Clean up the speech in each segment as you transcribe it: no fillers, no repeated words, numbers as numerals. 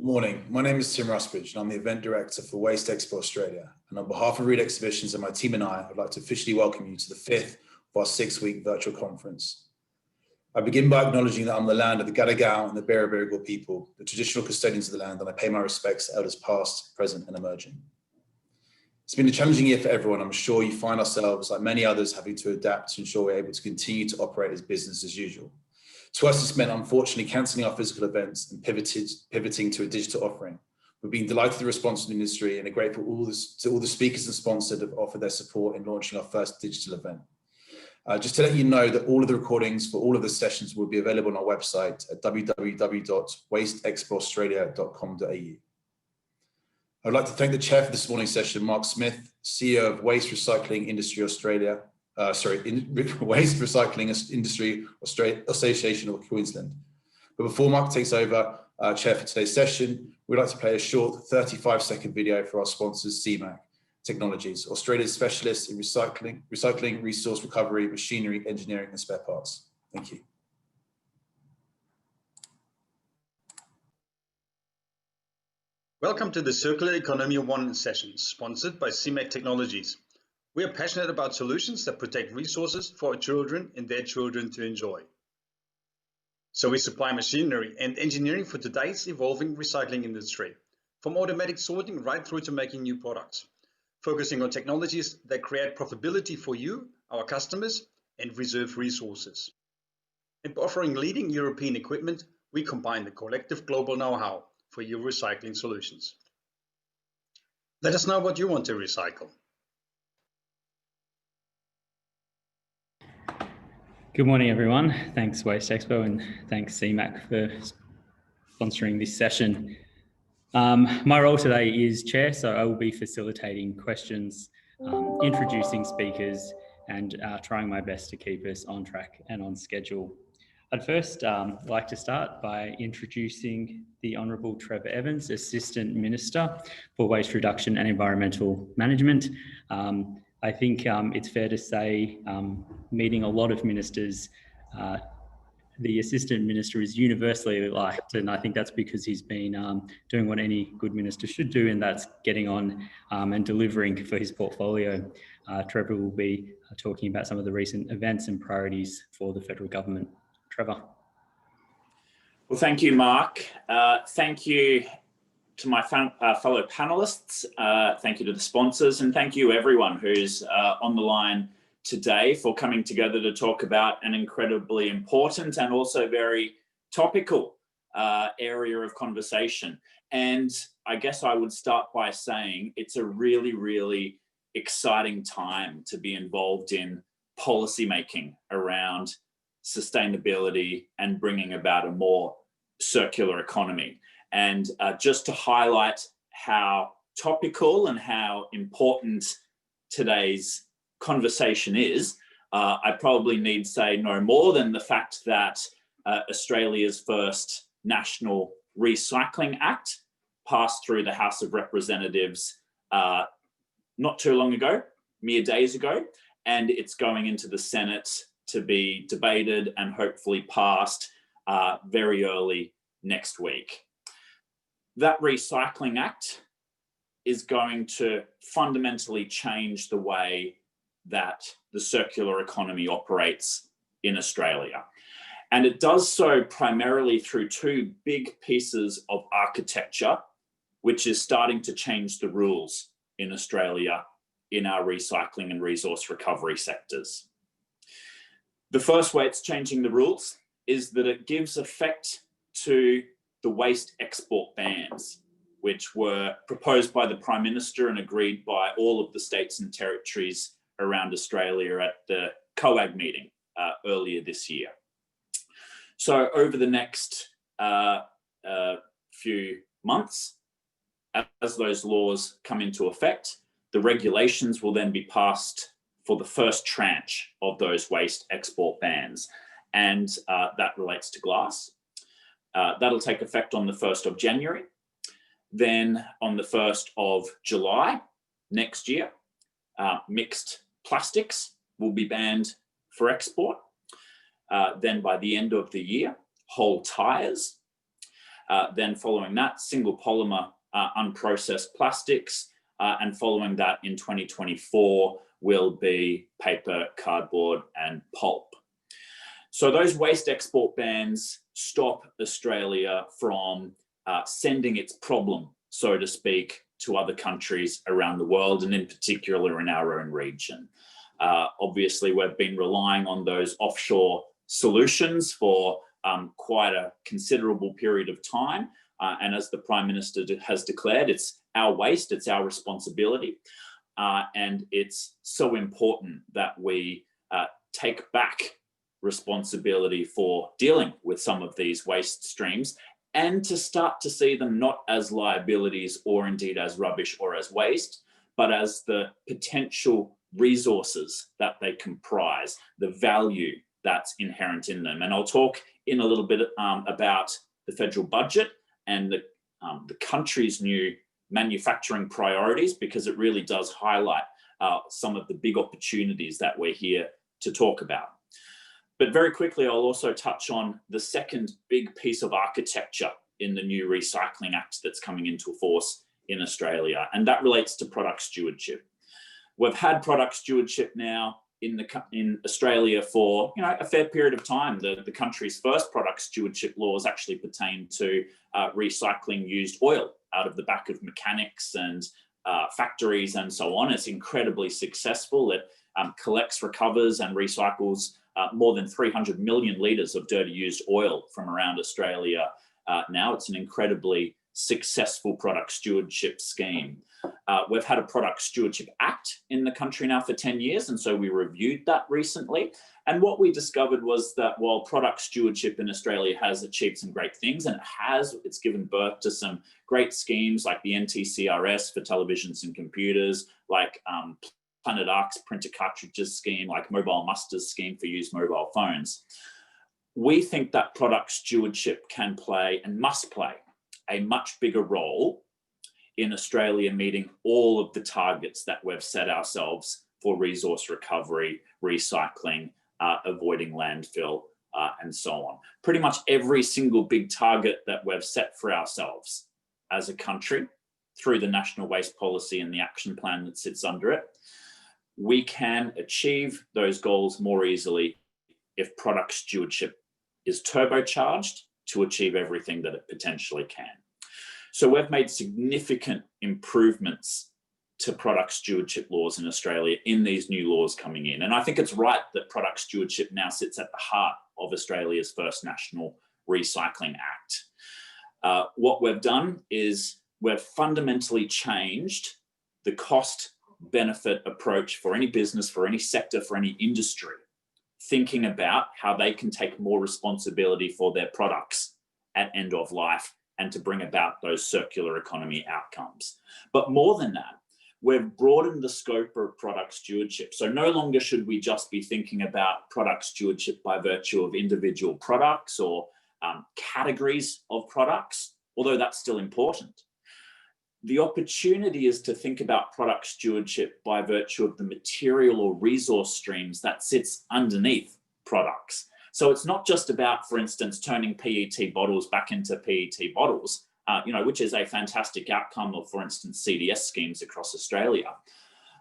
Good morning. My name is Tim Rusbridge and I'm the Event Director for Waste Expo Australia. And on behalf of Reed Exhibitions and my team and I would like to officially welcome you to the 5th of our 6-week virtual conference. I begin by acknowledging that I'm the land of the Gadigal and the Berrigan people, the traditional custodians of the land, and I pay my respects to elders past, present and emerging. It's been a challenging year for everyone. I'm sure you find ourselves, like many others, having to adapt to ensure we're able to continue to operate as business as usual. To us, this meant unfortunately cancelling our physical events and pivoting to a digital offering. We've been delighted with the response from the industry and are grateful to all the speakers and sponsors that have offered their support in launching our first digital event. Just to let you know that all of the recordings for all of the sessions will be available on our website at www.wasteexpoaustralia.com.au. I would like to thank the chair for this morning's session, Mark Smith, CEO of Waste Recycling Industry Australia, Waste Recycling Industry Association of Queensland. But before Mark takes over chair for today's session, we'd like to play a short 35-second video for our sponsors, CMAC Technologies, Australia's specialist in recycling, resource recovery, machinery, engineering and spare parts. Thank you. Welcome to the Circular Economy 1 session, sponsored by CMAC Technologies. We are passionate about solutions that protect resources for our children and their children to enjoy. So we supply machinery and engineering for today's evolving recycling industry, from automatic sorting right through to making new products, focusing on technologies that create profitability for you, our customers, and reserve resources. And by offering leading European equipment, we combine the collective global know-how for your recycling solutions. Let us know what you want to recycle. Good morning, everyone. Thanks, Waste Expo, and thanks, CMAC, for sponsoring this session. My role today is chair, so I will be facilitating questions, introducing speakers, and trying my best to keep us on track and on schedule. I'd first like to start by introducing the Honourable Trevor Evans, Assistant Minister for Waste Reduction and Environmental Management. I think it's fair to say, meeting a lot of ministers, the Assistant Minister is universally liked, and I think that's because he's been doing what any good minister should do, and that's getting on and delivering for his portfolio. Trevor will be talking about some of the recent events and priorities for the federal government. Trevor. Well, thank you, Mark. Thank you to my fellow panelists, thank you to the sponsors, and thank you everyone who's on the line today for coming together to talk about an incredibly important and also very topical area of conversation. And I guess I would start by saying it's a really, really exciting time to be involved in policy making around sustainability and bringing about a more circular economy. And just to highlight how topical and how important today's conversation is, I probably need say no more than the fact that Australia's first National Recycling Act passed through the House of Representatives not too long ago, mere days ago, and it's going into the Senate to be debated and hopefully passed very early next week. That Recycling Act is going to fundamentally change the way that the circular economy operates in Australia. And it does so primarily through two big pieces of architecture, which is starting to change the rules in Australia in our recycling and resource recovery sectors. The first way it's changing the rules is that it gives effect to the waste export bans, which were proposed by the Prime Minister and agreed by all of the states and territories around Australia at the COAG meeting earlier this year. So over the next few months, as those laws come into effect, the regulations will then be passed for the first tranche of those waste export bans. And that relates to glass. That'll take effect on the 1st of January. Then on the 1st of July next year, mixed plastics will be banned for export. Then by the end of the year, whole tyres. Then following that, single polymer unprocessed plastics, and following that in 2024 will be paper, cardboard, and pulp. So those waste export bans stop Australia from sending its problem, so to speak, to other countries around the world, and in particular in our own region. Obviously, we've been relying on those offshore solutions for quite a considerable period of time. And as the Prime Minister has declared, it's our waste, it's our responsibility. And it's so important that we take back responsibility for dealing with some of these waste streams, and to start to see them not as liabilities or indeed as rubbish or as waste, but as the potential resources that they comprise, the value that's inherent in them. And I'll talk in a little bit about the federal budget and the country's new manufacturing priorities, because it really does highlight some of the big opportunities that we're here to talk about. But very quickly, I'll also touch on the second big piece of architecture in the new Recycling Act that's coming into force in Australia, and that relates to product stewardship. We've had product stewardship now in Australia for a fair period of time. The country's first product stewardship laws actually pertain to recycling used oil out of the back of mechanics and factories and so on. It's incredibly successful. It collects, recovers and recycles more than 300 million litres of dirty used oil from around Australia now. It's an incredibly successful product stewardship scheme. We've had a Product Stewardship Act in the country now for 10 years, and so we reviewed that recently. And what we discovered was that while product stewardship in Australia has achieved some great things, and it's given birth to some great schemes like the NTCRS for televisions and computers, like Planet Arc's printer cartridges scheme, like Mobile Muster's scheme for used mobile phones. We think that product stewardship can play and must play a much bigger role in Australia meeting all of the targets that we've set ourselves for resource recovery, recycling, avoiding landfill, and so on. Pretty much every single big target that we've set for ourselves as a country through the National Waste Policy and the action plan that sits under it, we can achieve those goals more easily if product stewardship is turbocharged to achieve everything that it potentially can. So we've made significant improvements to product stewardship laws in Australia in these new laws coming in. And I think it's right that product stewardship now sits at the heart of Australia's first National Recycling Act. What we've done is we've fundamentally changed the cost-benefit approach for any business, for any sector, for any industry, thinking about how they can take more responsibility for their products at end of life and to bring about those circular economy outcomes. But more than that, we've broadened the scope of product stewardship. So no longer should we just be thinking about product stewardship by virtue of individual products or categories of products, although that's still important. The opportunity is to think about product stewardship by virtue of the material or resource streams that sits underneath products. So it's not just about, for instance, turning PET bottles back into PET bottles, which is a fantastic outcome of, for instance, CDS schemes across Australia.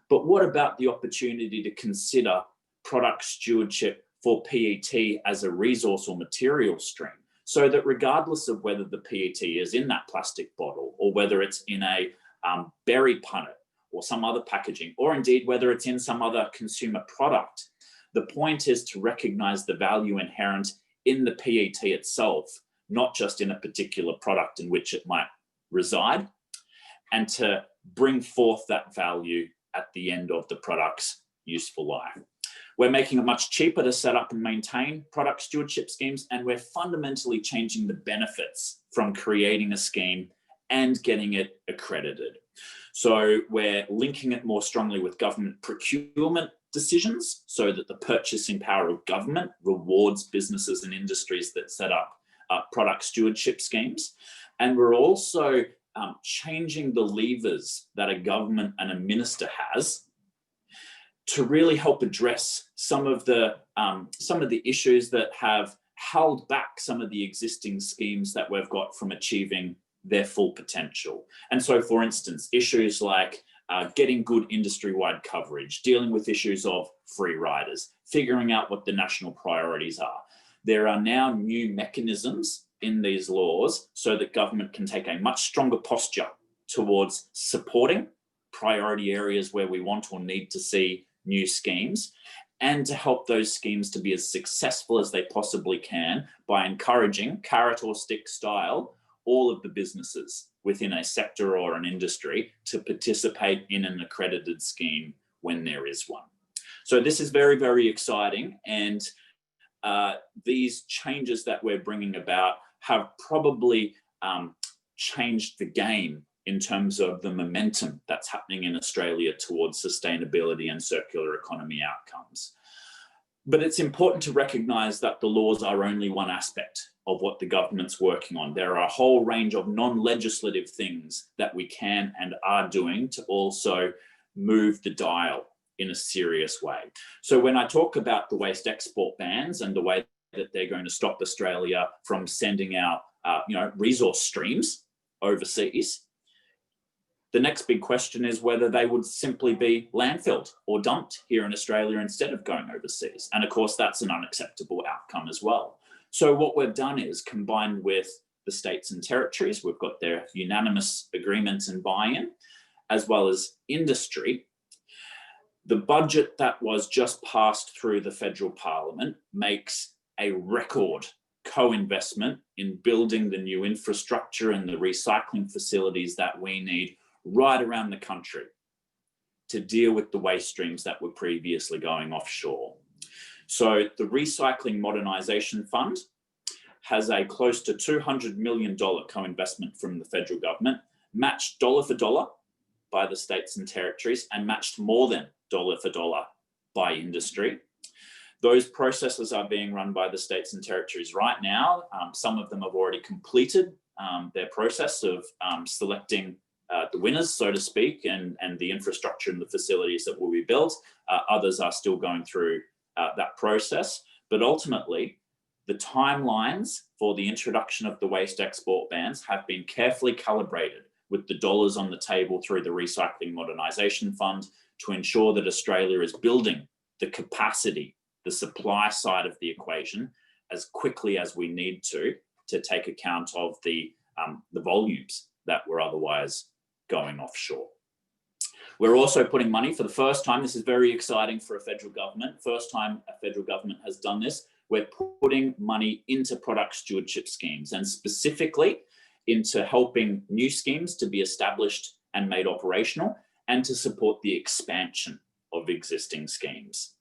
But what about the opportunity to consider product stewardship for PET as a resource or material stream, so that regardless of whether the PET is in that plastic bottle or whether it's in a berry punnet or some other packaging, or indeed whether it's in some other consumer product, the point is to recognize the value inherent in the PET itself, not just in a particular product in which it might reside, and to bring forth that value at the end of the product's useful life. We're making it much cheaper to set up and maintain product stewardship schemes, and we're fundamentally changing the benefits from creating a scheme and getting it accredited. So we're linking it more strongly with government procurement decisions so that the purchasing power of government rewards businesses and industries that set up product stewardship schemes. And we're also changing the levers that a government and a minister has to really help address some of the issues that have held back some of the existing schemes that we've got from achieving their full potential. And so, for instance, issues like getting good industry-wide coverage, dealing with issues of free riders, figuring out what the national priorities are. There are now new mechanisms in these laws so that government can take a much stronger posture towards supporting priority areas where we want or need to see new schemes, and to help those schemes to be as successful as they possibly can by encouraging, carrot or stick style, all of the businesses within a sector or an industry to participate in an accredited scheme when there is one. So this is very, very exciting, and these changes that we're bringing about have probably changed the game in terms of the momentum that's happening in Australia towards sustainability and circular economy outcomes. But it's important to recognise that the laws are only one aspect of what the government's working on. There are a whole range of non-legislative things that we can and are doing to also move the dial in a serious way. So when I talk about the waste export bans and the way that they're going to stop Australia from sending out resource streams overseas, the next big question is whether they would simply be landfilled or dumped here in Australia instead of going overseas. And of course, that's an unacceptable outcome as well. So what we've done is, combined with the states and territories, we've got their unanimous agreements and buy-in, as well as industry. The budget that was just passed through the federal parliament makes a record co-investment in building the new infrastructure and the recycling facilities that we need right around the country to deal with the waste streams that were previously going offshore. So the Recycling Modernisation Fund has a close to $200 million co-investment from the federal government, matched dollar for dollar by the states and territories, and matched more than dollar for dollar by industry. Those processes are being run by the states and territories right now. Some of them have already completed their process of selecting the winners, so to speak, and the infrastructure and the facilities that will be built. Others are still going through that process. But ultimately, the timelines for the introduction of the waste export bans have been carefully calibrated with the dollars on the table through the Recycling Modernisation Fund to ensure that Australia is building the capacity, the supply side of the equation as quickly as we need to take account of the volumes that were otherwise going offshore. We're also putting money for the first time. This is very exciting for a federal government. First time a federal government has done this. We're putting money into product stewardship schemes, and specifically into helping new schemes to be established and made operational, and to support the expansion of existing schemes.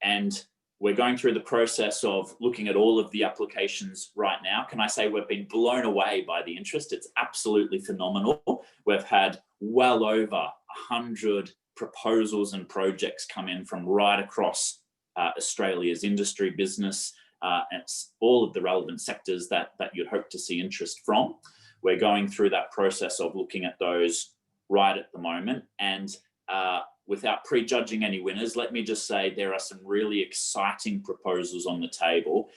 And we're going through the process of looking at all of the applications right now. Can I say we've been blown away by the interest? It's absolutely phenomenal. We've had well over 100 proposals and projects come in from right across Australia's industry, business, and all of the relevant sectors that you'd hope to see interest from. We're going through that process of looking at those right at the moment. And without prejudging any winners, let me just say there are some really exciting proposals on the table,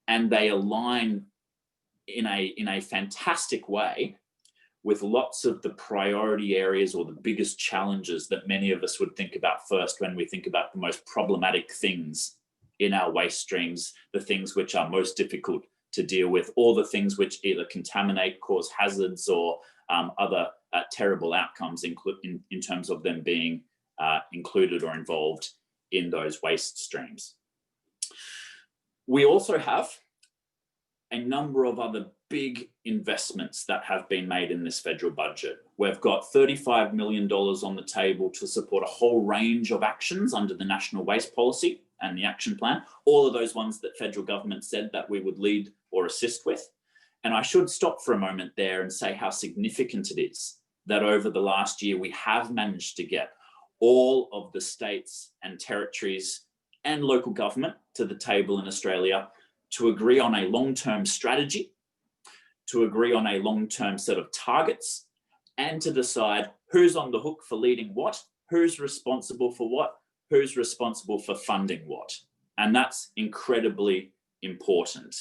and they align in a fantastic way with lots of the priority areas or the biggest challenges that many of us would think about first when we think about the most problematic things in our waste streams, the things which are most difficult to deal with, or the things which either contaminate, cause hazards, or other terrible outcomes in terms of them being included or involved in those waste streams. We also have a number of other big investments that have been made in this federal budget. We've got $35 million on the table to support a whole range of actions under the National Waste Policy and the Action Plan, all of those ones that federal government said that we would lead or assist with. And I should stop for a moment there and say how significant it is that over the last year, we have managed to get all of the states and territories and local government to the table in Australia to agree on a long-term strategy, to agree on a long-term set of targets, and to decide who's on the hook for leading what, who's responsible for what, who's responsible for funding what. And that's incredibly important.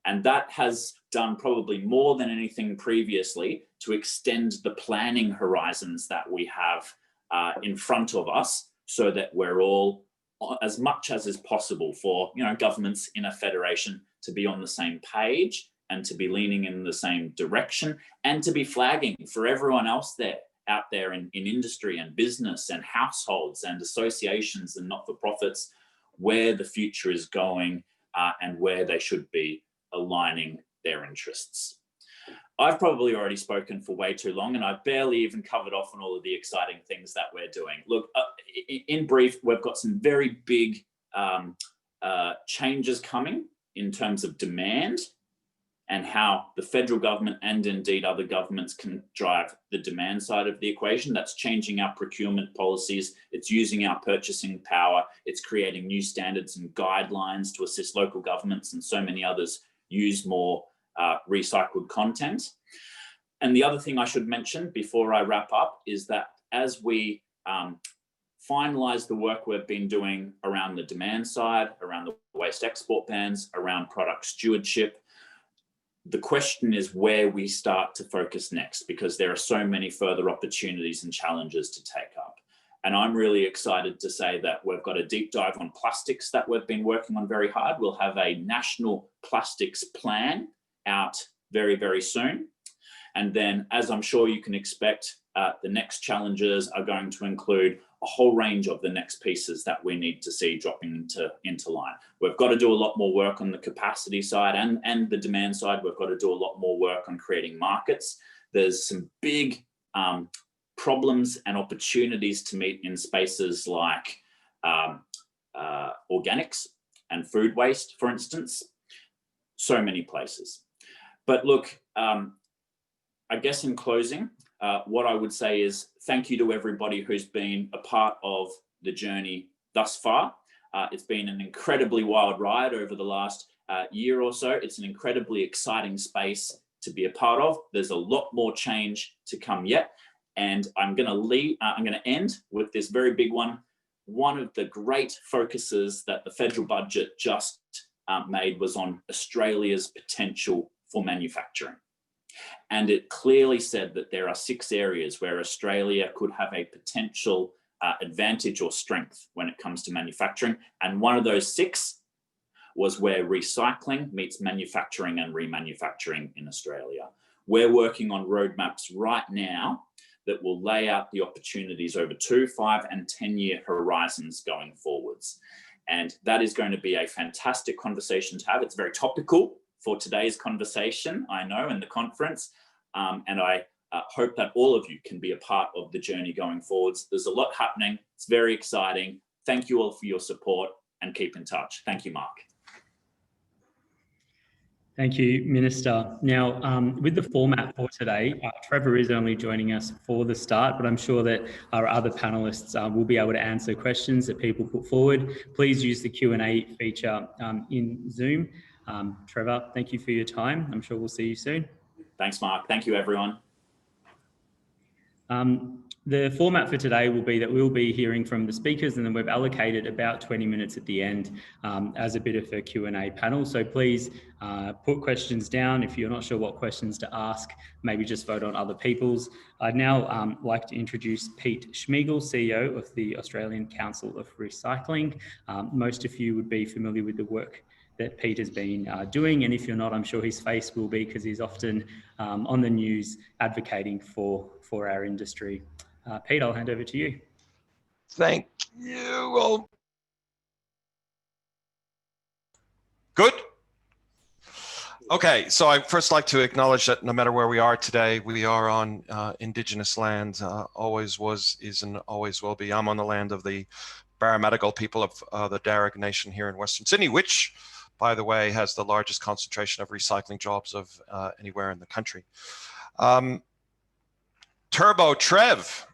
And that has done probably more than anything previously to extend the planning horizons that we have in front of us, so that we're all, as much as is possible for governments in a federation, to be on the same page and to be leaning in the same direction, and to be flagging for everyone else out there in industry and business and households and associations and not-for-profits where the future is going and where they should be aligning their interests. I've probably already spoken for way too long, and I've barely even covered off on all of the exciting things that we're doing. Look, in brief, we've got some very big changes coming in terms of demand and how the federal government and indeed other governments can drive the demand side of the equation. That's changing our procurement policies. It's using our purchasing power. It's creating new standards and guidelines to assist local governments and so many others use more recycled content. And the other thing I should mention before I wrap up is that as we finalize the work we've been doing around the demand side, around the waste export bans, around product stewardship, the question is where we start to focus next, because there are so many further opportunities and challenges to take up. And I'm really excited to say that we've got a deep dive on plastics that we've been working on very hard. We'll have a national plastics plan out very, very soon. And then, as I'm sure you can expect, the next challenges are going to include a whole range of the next pieces that we need to see dropping into line. We've got to do a lot more work on the capacity side and the demand side. We've got to do a lot more work on creating markets. There's some big problems and opportunities to meet in spaces like organics and food waste, for instance. So many places. But look, I guess in closing, what I would say is thank you to everybody who's been a part of the journey thus far. It's been an incredibly wild ride over the last year or so. It's an incredibly exciting space to be a part of. There's a lot more change to come yet. And I'm going to end with this very big one. One of the great focuses that the federal budget just made was on Australia's potential for manufacturing. And it clearly said that there are 6 areas where Australia could have a potential advantage or strength when it comes to manufacturing. And one of those 6 was where recycling meets manufacturing and remanufacturing in Australia. We're working on roadmaps right now that will lay out the opportunities over 2, 5, and 10-year horizons going forwards. And that is going to be a fantastic conversation to have. It's very topical for today's conversation, I know, and the conference. And I hope that all of you can be a part of the journey going forwards. There's a lot happening. It's very exciting. Thank you all for your support, and keep in touch. Thank you, Mark. Thank you, Minister. Now, with the format for today, Trevor is only joining us for the start, but I'm sure that our other panelists will be able to answer questions that people put forward. Please use the Q&A feature in Zoom. Trevor, thank you for your time. I'm sure we'll see you soon. Thanks, Mark. Thank you, everyone. The format for today will be that we'll be hearing from the speakers, and then we've allocated about 20 minutes at the end as a bit of a Q&A panel. So please put questions down. If you're not sure what questions to ask, maybe just vote on other people's. I'd now like to introduce Pete Schmiegel, CEO of the Australian Council of Recycling. Most of you would be familiar with the work that Pete has been doing, and if you're not, I'm sure his face will be, because he's often on the news advocating for our industry. Pete, I'll hand over to you. Thank you. Well, good. Okay, so I'd first like to acknowledge that no matter where we are today, we are on Indigenous land, always was, is, and always will be. I'm on the land of the Baramatigal people of the Darug Nation here in Western Sydney, which, by the way, has the largest concentration of recycling jobs of anywhere in the country. Turbo Trev,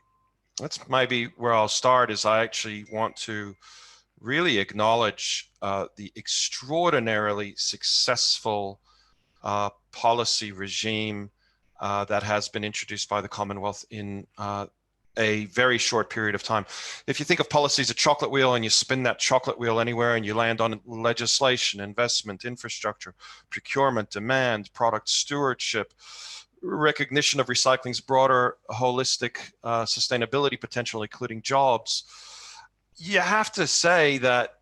that's maybe where I'll start, is I actually want to really acknowledge the extraordinarily successful policy regime that has been introduced by the Commonwealth in a very short period of time. If you think of policy as a chocolate wheel and you spin that chocolate wheel anywhere and you land on legislation, investment, infrastructure, procurement, demand, product stewardship, recognition of recycling's broader holistic sustainability potential, including jobs, you have to say that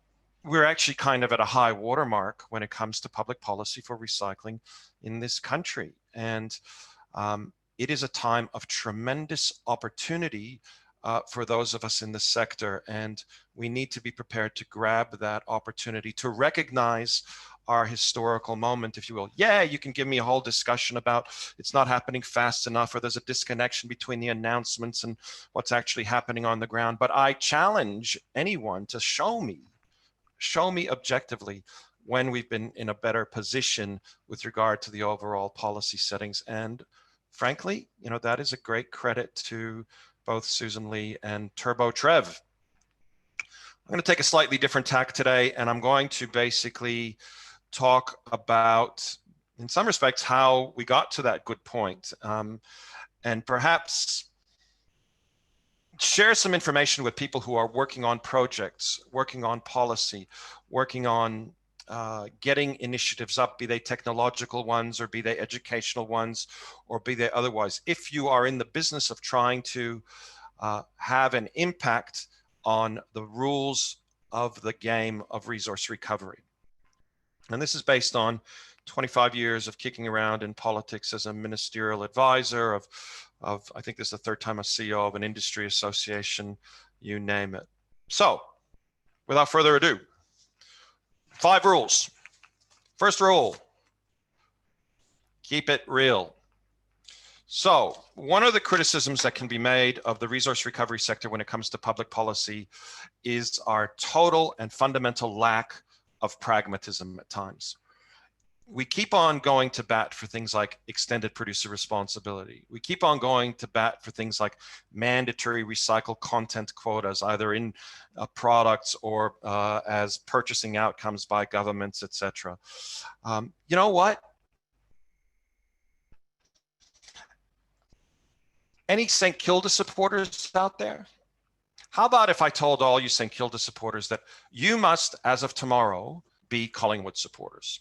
we're actually kind of at a high watermark when it comes to public policy for recycling in this country. And it is a time of tremendous opportunity for those of us in the sector. And we need to be prepared to grab that opportunity to recognize our historical moment, if you will. Yeah, you can give me a whole discussion about it's not happening fast enough, or there's a disconnection between the announcements and what's actually happening on the ground. But I challenge anyone to show me objectively when we've been in a better position with regard to the overall policy settings. And frankly, you know, that is a great credit to both Susan Lee and Turbo Trev. I'm going to take a slightly different tack today, and I'm going to basically talk about, in some respects, how we got to that good point, and perhaps share some information with people who are working on projects, working on policy, working on getting initiatives up, be they technological ones or be they educational ones or be they otherwise. If you are in the business of trying to have an impact on the rules of the game of resource recovery. And this is based on 25 years of kicking around in politics as a ministerial advisor of I think this is the third time as CEO of an industry association, you name it. So without further ado, 5 rules. First rule, keep it real. So one of the criticisms that can be made of the resource recovery sector when it comes to public policy is our total and fundamental lack of pragmatism at times. We keep on going to bat for things like extended producer responsibility. We keep on going to bat for things like mandatory recycled content quotas, either in products or as purchasing outcomes by governments, etc. You know what? Any St. Kilda supporters out there? How about if I told all you St. Kilda supporters that you must, as of tomorrow, be Collingwood supporters?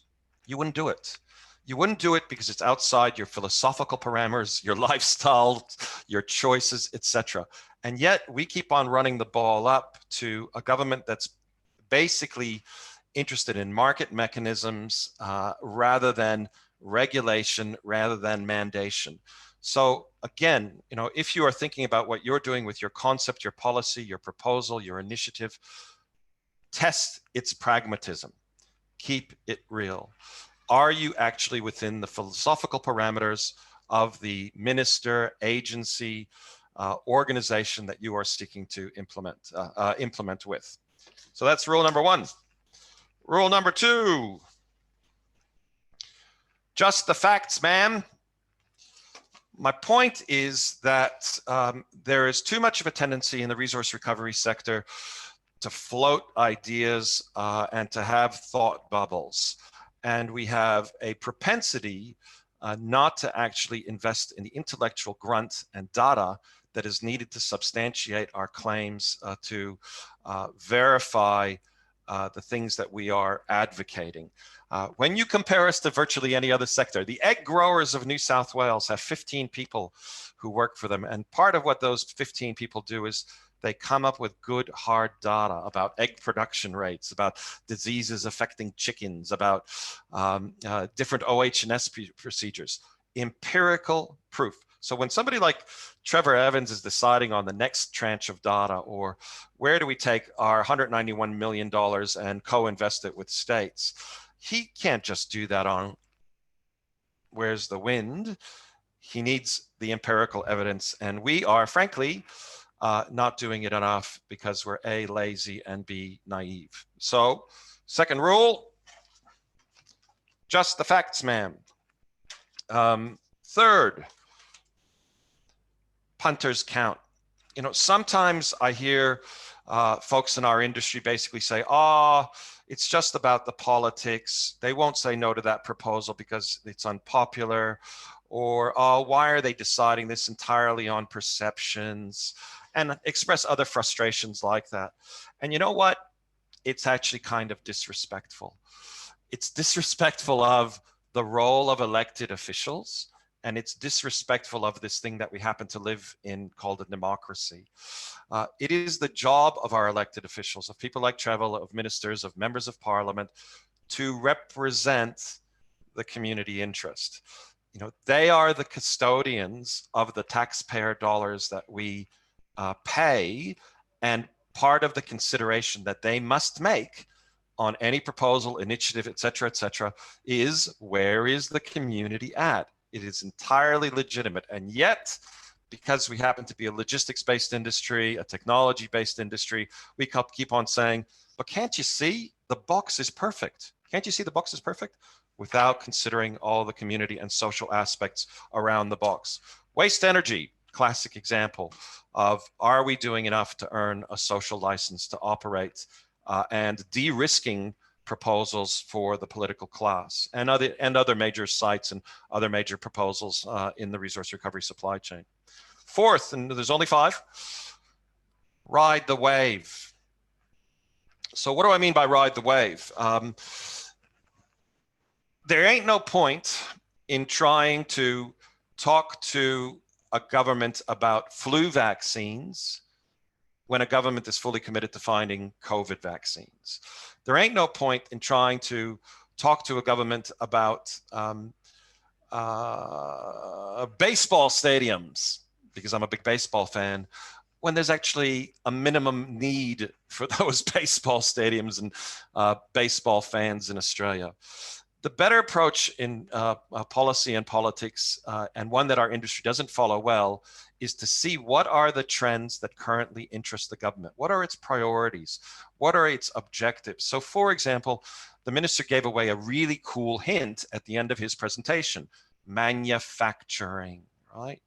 You wouldn't do it. You wouldn't do it because it's outside your philosophical parameters, your lifestyle, your choices, etc. And yet we keep on running the ball up to a government that's basically interested in market mechanisms rather than regulation, rather than mandation. So again, you know, if you are thinking about what you're doing with your concept, your policy, your proposal, your initiative, test its pragmatism. Keep it real. Are you actually within the philosophical parameters of the minister, agency, organization that you are seeking to implement with? So that's rule number 1. Rule number 2, just the facts, ma'am. My point is that there is too much of a tendency in the resource recovery sector to float ideas and to have thought bubbles. And we have a propensity not to actually invest in the intellectual grunt and data that is needed to substantiate our claims, to verify the things that we are advocating. When you compare us to virtually any other sector, the egg growers of New South Wales have 15 people who work for them. And part of what those 15 people do is they come up with good, hard data about egg production rates, about diseases affecting chickens, about different OH&S procedures, empirical proof. So when somebody like Trevor Evans is deciding on the next tranche of data, or where do we take our $191 million and co-invest it with states, he can't just do that on where's the wind. He needs the empirical evidence. And we are, frankly, not doing it enough because we're A, lazy, and B, naive. So, second rule, just the facts, ma'am. Third, punters count. You know, sometimes I hear folks in our industry basically say, it's just about the politics. They won't say no to that proposal because it's unpopular, or oh, why are they deciding this entirely on perceptions, and express other frustrations like that. And you know what? It's actually kind of disrespectful. It's disrespectful of the role of elected officials, and it's disrespectful of this thing that we happen to live in called a democracy. It is the job of our elected officials, of people like Trevor, of ministers, of members of parliament, to represent the community interest. You know, they are the custodians of the taxpayer dollars that we pay, and part of the consideration that they must make on any proposal, initiative, et cetera, is where is the community at? It is entirely legitimate. And yet, because we happen to be a logistics-based industry, a technology-based industry, we keep on saying, but can't you see the box is perfect? Can't you see the box is perfect? Without considering all the community and social aspects around the box. Waste energy, classic example of, are we doing enough to earn a social license to operate, and de-risking proposals for the political class, and other major sites and other major proposals in the resource recovery supply chain. Fourth, and there's only 5, ride the wave. So what do I mean by ride the wave? There ain't no point in trying to talk to a government about flu vaccines when a government is fully committed to finding COVID vaccines. There ain't no point in trying to talk to a government about baseball stadiums, because I'm a big baseball fan, when there's actually a minimum need for those baseball stadiums and baseball fans in Australia. The better approach in policy and politics, and one that our industry doesn't follow well, is to see what are the trends that currently interest the government. What are its priorities? What are its objectives? So for example, the minister gave away a really cool hint at the end of his presentation: manufacturing, right?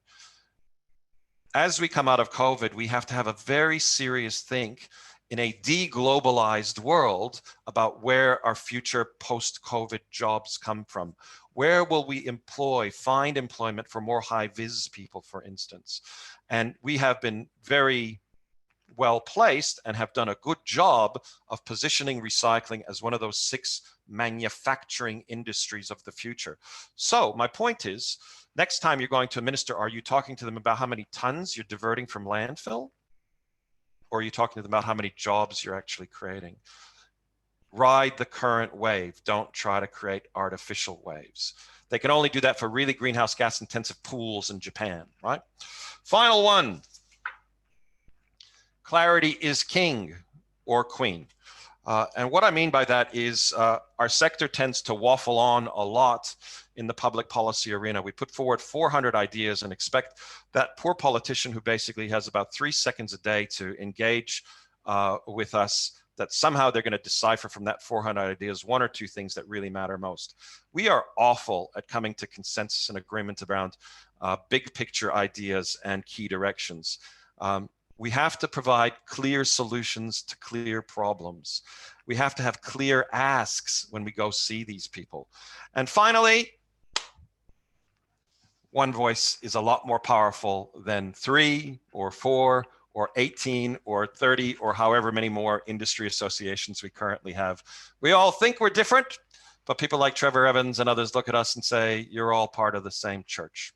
As we come out of COVID, we have to have a very serious think in a de-globalized world about where our future post-COVID jobs come from. Where will we find employment for more high-vis people, for instance? And we have been very well placed and have done a good job of positioning recycling as one of those 6 manufacturing industries of the future. So my point is, next time you're going to a minister, are you talking to them about how many tons you're diverting from landfill? Or are you talking to them about how many jobs you're actually creating? Ride the current wave. Don't try to create artificial waves. They can only do that for really greenhouse gas intensive pools in Japan, right? Final one. Clarity is king or queen. And what I mean by that is our sector tends to waffle on a lot in the public policy arena. We put forward 400 ideas and expect that poor politician who basically has about 3 seconds a day to engage with us, that somehow they're going to decipher from that 400 ideas 1 or 2 things that really matter most. We are awful at coming to consensus and agreement around big picture ideas and key directions. We have to provide clear solutions to clear problems. We have to have clear asks when we go see these people. And finally, one voice is a lot more powerful than 3 or 4 or 18 or 30 or however many more industry associations we currently have. We all think we're different, but people like Trevor Evans and others look at us and say, you're all part of the same church.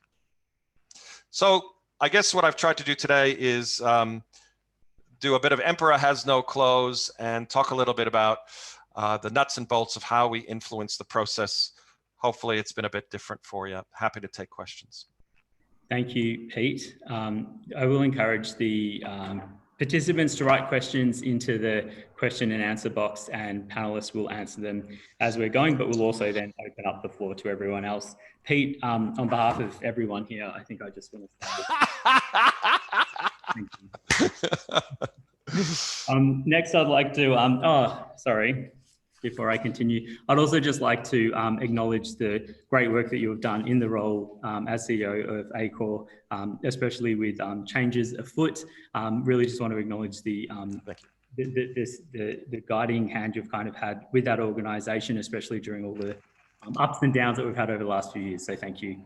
So I guess what I've tried to do today is do a bit of Emperor Has No Clothes and talk a little bit about the nuts and bolts of how we influence the process. Hopefully it's been a bit different for you. Happy to take questions. Thank you, Pete. I will encourage the participants to write questions into the question and answer box, and panelists will answer them as we're going, but we'll also then open up the floor to everyone else. Pete, on behalf of everyone here, I think I just want to say next I'd like to, before I continue, I'd also just like to acknowledge the great work that you have done in the role as CEO of ACOR, especially with changes afoot. Really just want to acknowledge the guiding hand you've kind of had with that organisation, especially during all the ups and downs that we've had over the last few years. So thank you.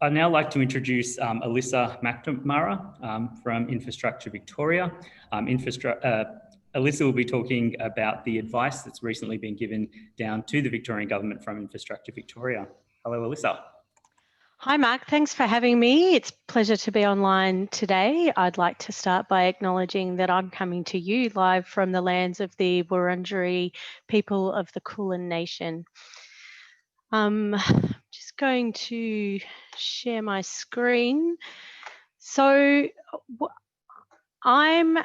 I'd now like to introduce Alyssa McNamara from Infrastructure Victoria. Alyssa will be talking about the advice that's recently been given down to the Victorian Government from Infrastructure Victoria. Hello, Alyssa. Hi, Mark. Thanks for having me. It's a pleasure to be online today. I'd like to start by acknowledging that I'm coming to you live from the lands of the Wurundjeri people of the Kulin Nation. Just going to share my screen. So I'm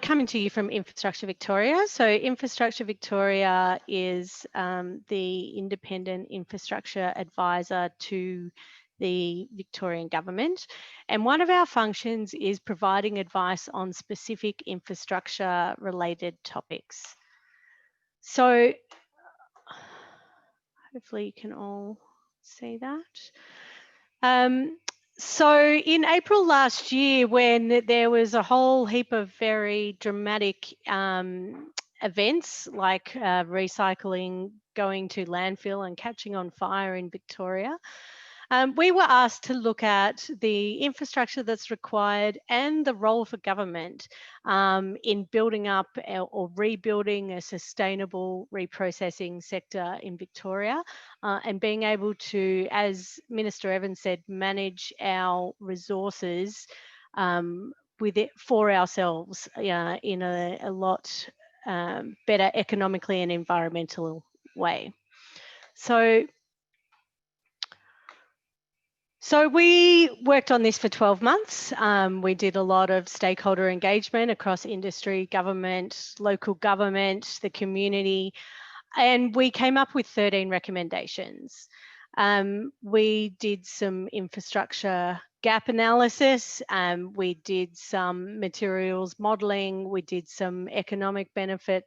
coming to you from Infrastructure Victoria. So Infrastructure Victoria is the independent infrastructure advisor to the Victorian Government. And one of our functions is providing advice on specific infrastructure related topics. So hopefully you can all see that. So in April last year, when there was a whole heap of very dramatic events like recycling going to landfill and catching on fire in Victoria, we were asked to look at the infrastructure that's required and the role for government in building up or rebuilding a sustainable reprocessing sector in Victoria and being able to, as Minister Evans said, manage our resources for ourselves in a lot better economically and environmental way. So we worked on this for 12 months. We did a lot of stakeholder engagement across industry, government, local government, the community, and we came up with 13 recommendations. We did some infrastructure gap analysis, we did some materials modelling, we did some economic benefit,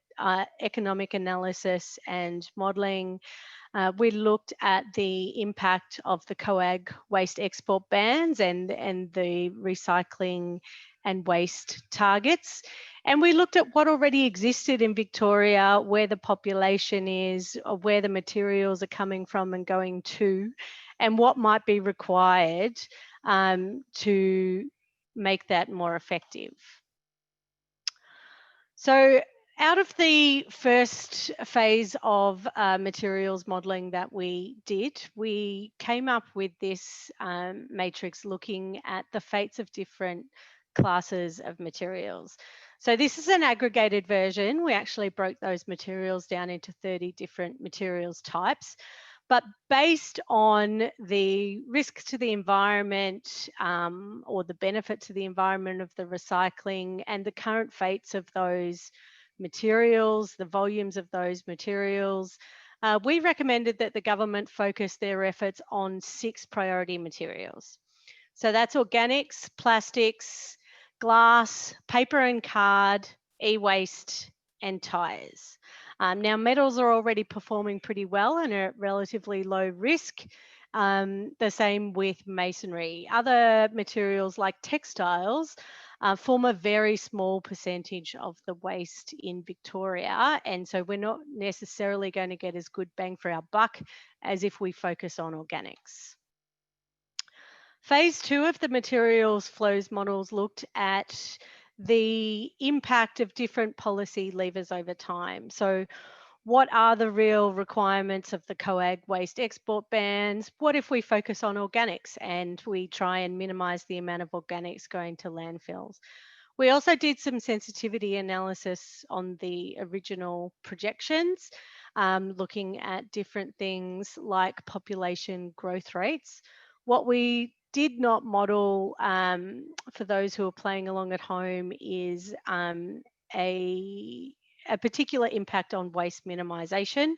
economic analysis and modelling. We looked at the impact of the COAG waste export bans and the recycling and waste targets. And we looked at what already existed in Victoria, where the population is, or where the materials are coming from and going to, and what might be required to make that more effective. So out of the first phase of materials modelling that we did, we came up with this matrix looking at the fates of different classes of materials. So this is an aggregated version. We actually broke those materials down into 30 different materials types. But based on the risk to the environment or the benefit to the environment of the recycling and the current fates of those materials, the volumes of those materials, we recommended that the government focus their efforts on 6 priority materials. So that's organics, plastics, glass, paper and card, e-waste, and tyres. Now, metals are already performing pretty well and are at relatively low risk. The same with masonry. Other materials like textiles form a very small percentage of the waste in Victoria. And so we're not necessarily going to get as good bang for our buck as if we focus on organics. Phase 2 of the materials flows models looked at the impact of different policy levers over time. So what are the real requirements of the COAG waste export bans? What if we focus on organics and we try and minimise the amount of organics going to landfills? We also did some sensitivity analysis on the original projections, looking at different things like population growth rates. What we did not model, for those who are playing along at home, is a particular impact on waste minimisation,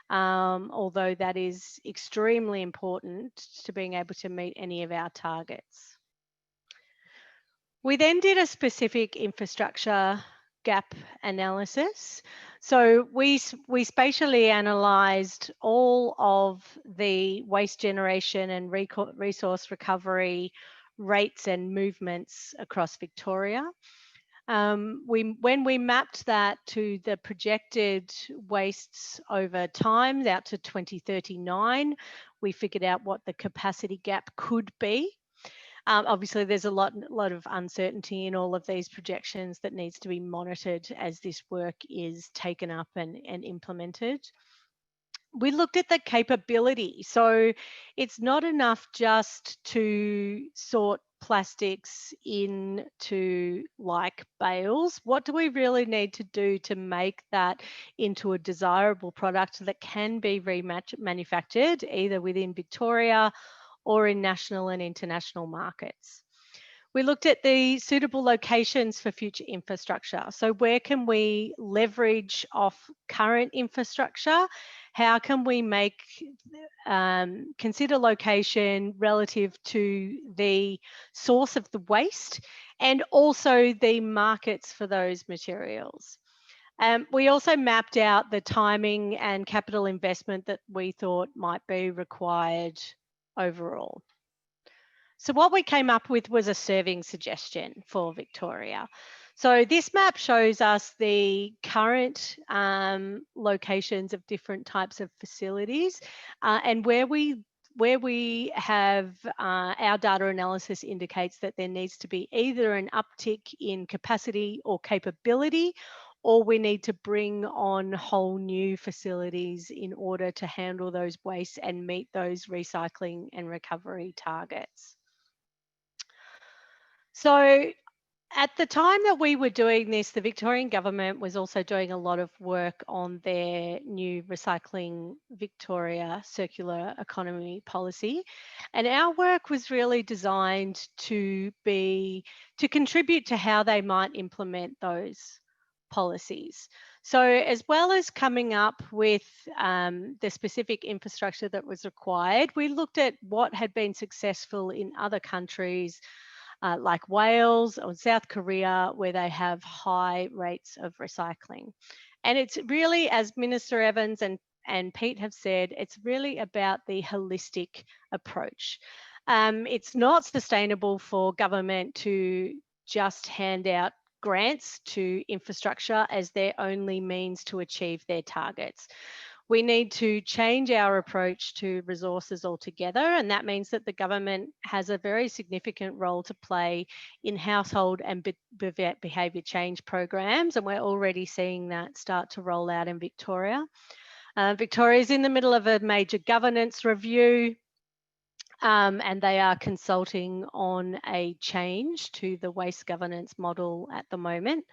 although that is extremely important to being able to meet any of our targets. We then did a specific infrastructure gap analysis. So we spatially analysed all of the waste generation and resource recovery rates and movements across Victoria. When we mapped that to the projected wastes over time out to 2039, we figured out what the capacity gap could be. Obviously, there's a lot of uncertainty in all of these projections that needs to be monitored as this work is taken up and implemented. We looked at the capability. So it's not enough just to sort plastics into like bales. What do we really need to do to make that into a desirable product that can be remanufactured either within Victoria or in national and international markets? We looked at the suitable locations for future infrastructure. So where can we leverage off current infrastructure? How can we make, consider location relative to the source of the waste and also the markets for those materials? We also mapped out the timing and capital investment that we thought might be required overall. So what we came up with was a serving suggestion for Victoria. So this map shows us the current locations of different types of facilities and where we have our data analysis indicates that there needs to be either an uptick in capacity or capability, or we need to bring on whole new facilities in order to handle those wastes and meet those recycling and recovery targets. So at the time that we were doing this, the Victorian government was also doing a lot of work on their new Recycling Victoria circular economy policy. And our work was really designed to contribute to how they might implement those policies. So as well as coming up with the specific infrastructure that was required, we looked at what had been successful in other countries like Wales or South Korea, where they have high rates of recycling. And it's really, as Minister Evans and Pete have said, it's really about the holistic approach. It's not sustainable for government to just hand out grants to infrastructure as their only means to achieve their targets. We need to change our approach to resources altogether, and that means that the government has a very significant role to play in household and behaviour change programs, and we're already seeing that start to roll out in Victoria. Victoria is in the middle of a major governance review, and they are consulting on a change to the waste governance model at the moment.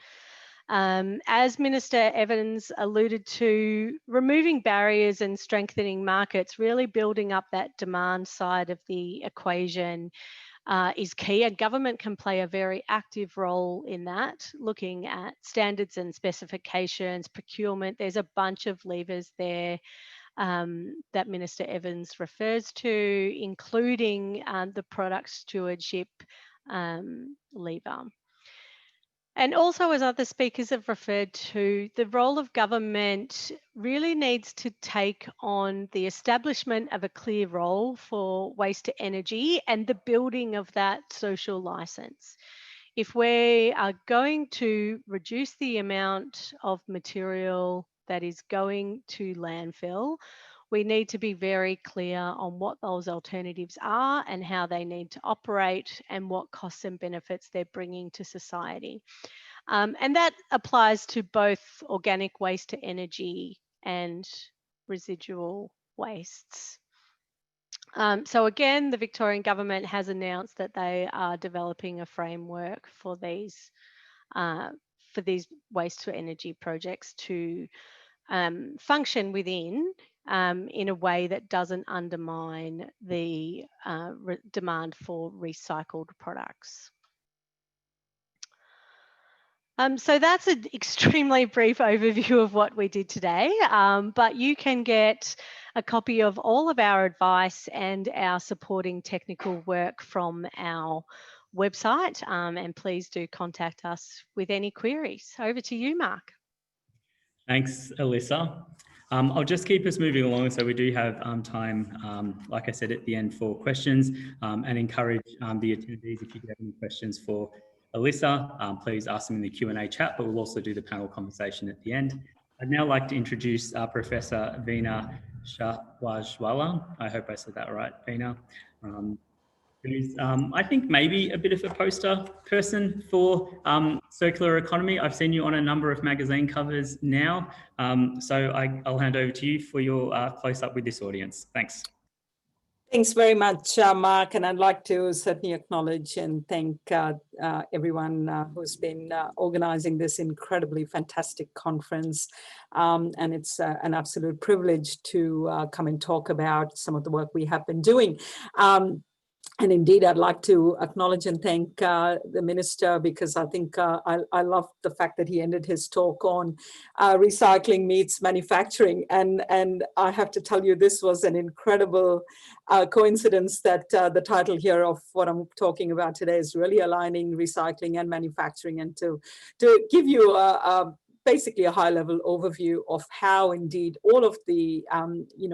As Minister Evans alluded to, removing barriers and strengthening markets, really building up that demand side of the equation is key, and government can play a very active role in that, looking at standards and specifications, procurement. There's a bunch of levers there that Minister Evans refers to, including the product stewardship lever. And also, as other speakers have referred to, the role of government really needs to take on the establishment of a clear role for waste to energy and the building of that social license. If we are going to reduce the amount of material that is going to landfill, we need to be very clear on what those alternatives are and how they need to operate and what costs and benefits they're bringing to society. And that applies to both organic waste to energy and residual wastes. So again, the Victorian government has announced that they are developing a framework for these waste to energy projects to function within in a way that doesn't undermine the demand for recycled products. So that's an extremely brief overview of what we did today, but you can get a copy of all of our advice and our supporting technical work from our website, and please do contact us with any queries. Over to you, Mark. Thanks, Alyssa. I'll just keep us moving along, so we do have time, like I said, at the end for questions, and encourage the attendees, if you do have any questions for Alyssa, please ask them in the Q&A chat, but we'll also do the panel conversation at the end. I'd now like to introduce Professor Veena Shahwajwala. I hope I said that right, Pina. Who's, I think, maybe a bit of a poster person for circular economy. I've seen you on a number of magazine covers now. So I'll hand over to you for your close-up with this audience. Thanks. Thanks very much, Mark. And I'd like to certainly acknowledge and thank everyone who's been organizing this incredibly fantastic conference. And it's an absolute privilege to come and talk about some of the work we have been doing. And indeed, I'd like to acknowledge and thank the minister, because I think I love the fact that he ended his talk on recycling meets manufacturing. And I have to tell you, this was an incredible coincidence that the title here of what I'm talking about today is really aligning recycling and manufacturing, and to give you basically a high-level overview of how indeed all of the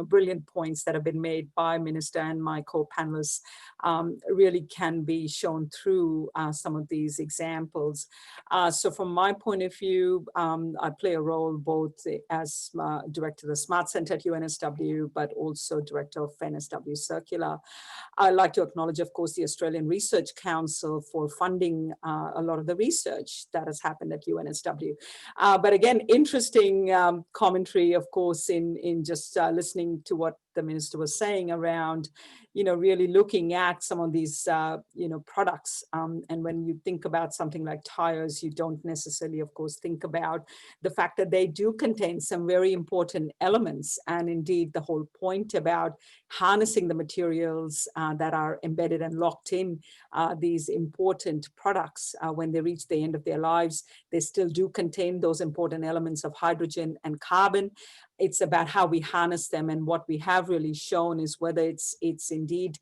brilliant points that have been made by Minister and my co-panelists really can be shown through some of these examples. So from my point of view, I play a role both as Director of the Smart Centre at UNSW, but also Director of NSW Circular. I'd like to acknowledge, of course, the Australian Research Council for funding a lot of the research that has happened at UNSW. But again, interesting commentary, of course, in just listening to what the minister was saying around, really looking at some of these, products. And when you think about something like tires, you don't necessarily, of course, think about the fact that they do contain some very important elements. And indeed, the whole point about harnessing the materials that are embedded and locked in these important products when they reach the end of their lives, they still do contain those important elements of hydrogen and carbon. It's about how we harness them, and what we have really shown is whether it's indeed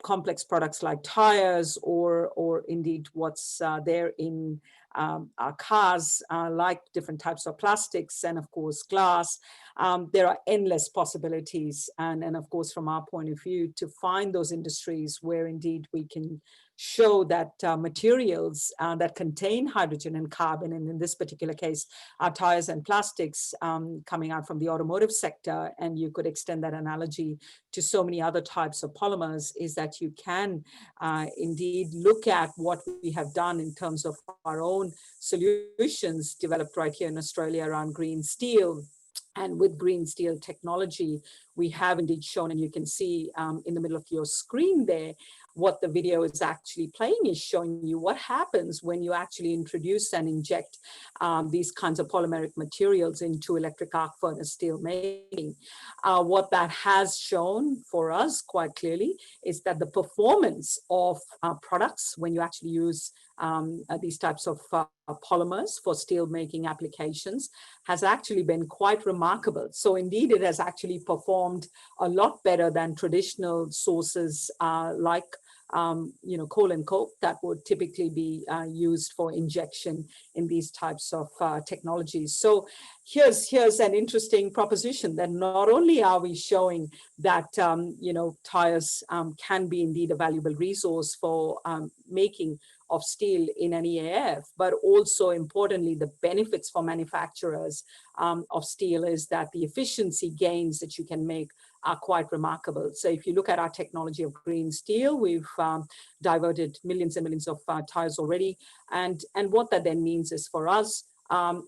complex products like tires, or indeed what's there in our cars, like different types of plastics, and of course glass. There are endless possibilities, and of course from our point of view, to find those industries where indeed we can show that materials that contain hydrogen and carbon, and in this particular case, tires and plastics coming out from the automotive sector, and you could extend that analogy to so many other types of polymers, is that you can indeed look at what we have done in terms of our own solutions developed right here in Australia around green steel. And with green steel technology, we have indeed shown, and you can see in the middle of your screen there, what the video is actually playing is showing you what happens when you actually introduce and inject these kinds of polymeric materials into electric arc furnace steel making. What that has shown for us quite clearly is that the performance of products, when you actually use these types of polymers for steel making applications, has actually been quite remarkable. So indeed, it has actually performed a lot better than traditional sources like coal and coke that would typically be used for injection in these types of technologies. So here's an interesting proposition, that not only are we showing that tires can be indeed a valuable resource for making of steel in an EAF, but also importantly, the benefits for manufacturers of steel is that the efficiency gains that you can make are quite remarkable. So if you look at our technology of green steel, we've diverted millions and millions of tires already. And what that then means is, for us,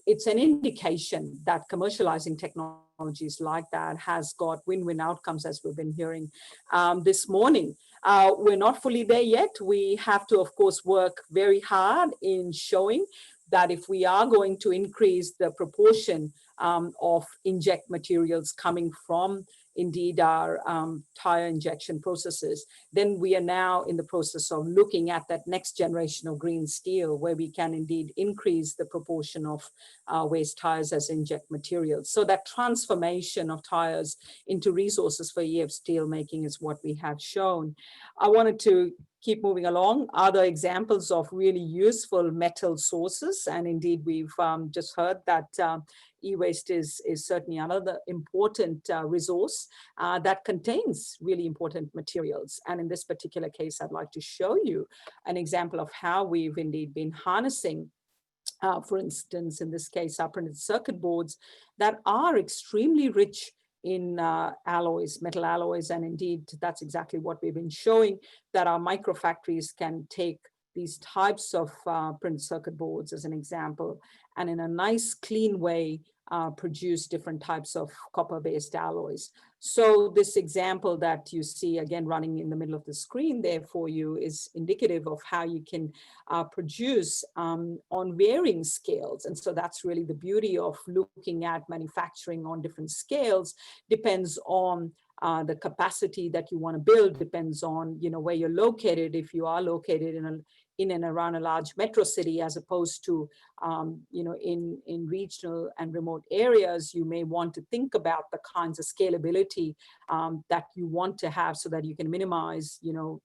it's an indication that commercializing technologies like that has got win-win outcomes, as we've been hearing this morning. We're not fully there yet. We have to, of course, work very hard in showing that if we are going to increase the proportion of inject materials coming from indeed our tire injection processes, then we are now in the process of looking at that next generation of green steel, where we can indeed increase the proportion of waste tires as inject materials. So that transformation of tires into resources for EAF steel making is what we have shown. I wanted to keep moving along. Other examples of really useful metal sources, and indeed we've just heard that e-waste is certainly another important resource that contains really important materials. And in this particular case, I'd like to show you an example of how we've indeed been harnessing, for instance, in this case, our printed circuit boards that are extremely rich alloys, metal alloys. And indeed, that's exactly what we've been showing, that our microfactories can take these types of printed circuit boards, as an example, and in a nice, clean way, produce different types of copper-based alloys. So this example that you see again running in the middle of the screen there for you is indicative of how you can produce on varying scales. And so that's really the beauty of looking at manufacturing on different scales. Depends on the capacity that you want to build, depends on, you know, where you're located. If you are located in and around a large metro city, as opposed to, you know, in regional and remote areas, you may want to think about the kinds of scalability that you want to have so that you can minimize, you know,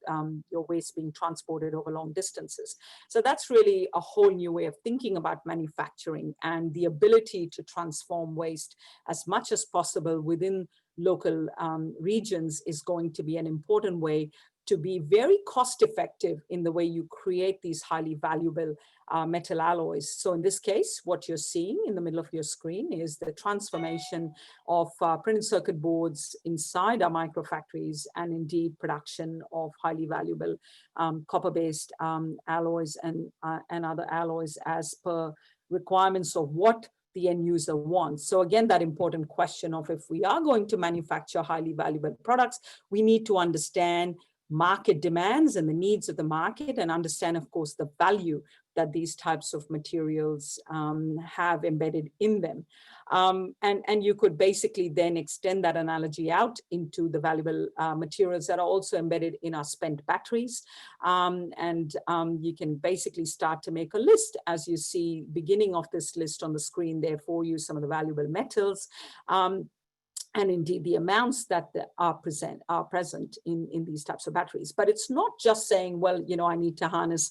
your waste being transported over long distances. So that's really a whole new way of thinking about manufacturing, and the ability to transform waste as much as possible within local regions is going to be an important way to be very cost effective in the way you create these highly valuable metal alloys. So in this case, what you're seeing in the middle of your screen is the transformation of printed circuit boards inside our microfactories, and indeed production of highly valuable copper-based alloys and other alloys as per requirements of what the end user wants. So again, that important question of, if we are going to manufacture highly valuable products, we need to understand market demands and the needs of the market, and understand, of course, the value that these types of materials have embedded in them. And you could basically then extend that analogy out into the valuable materials that are also embedded in our spent batteries. You can basically start to make a list, as you see beginning of this list on the screen there for you, some of the valuable metals. And indeed the amounts that are present in these types of batteries. But it's not just saying, well, you know, I need to harness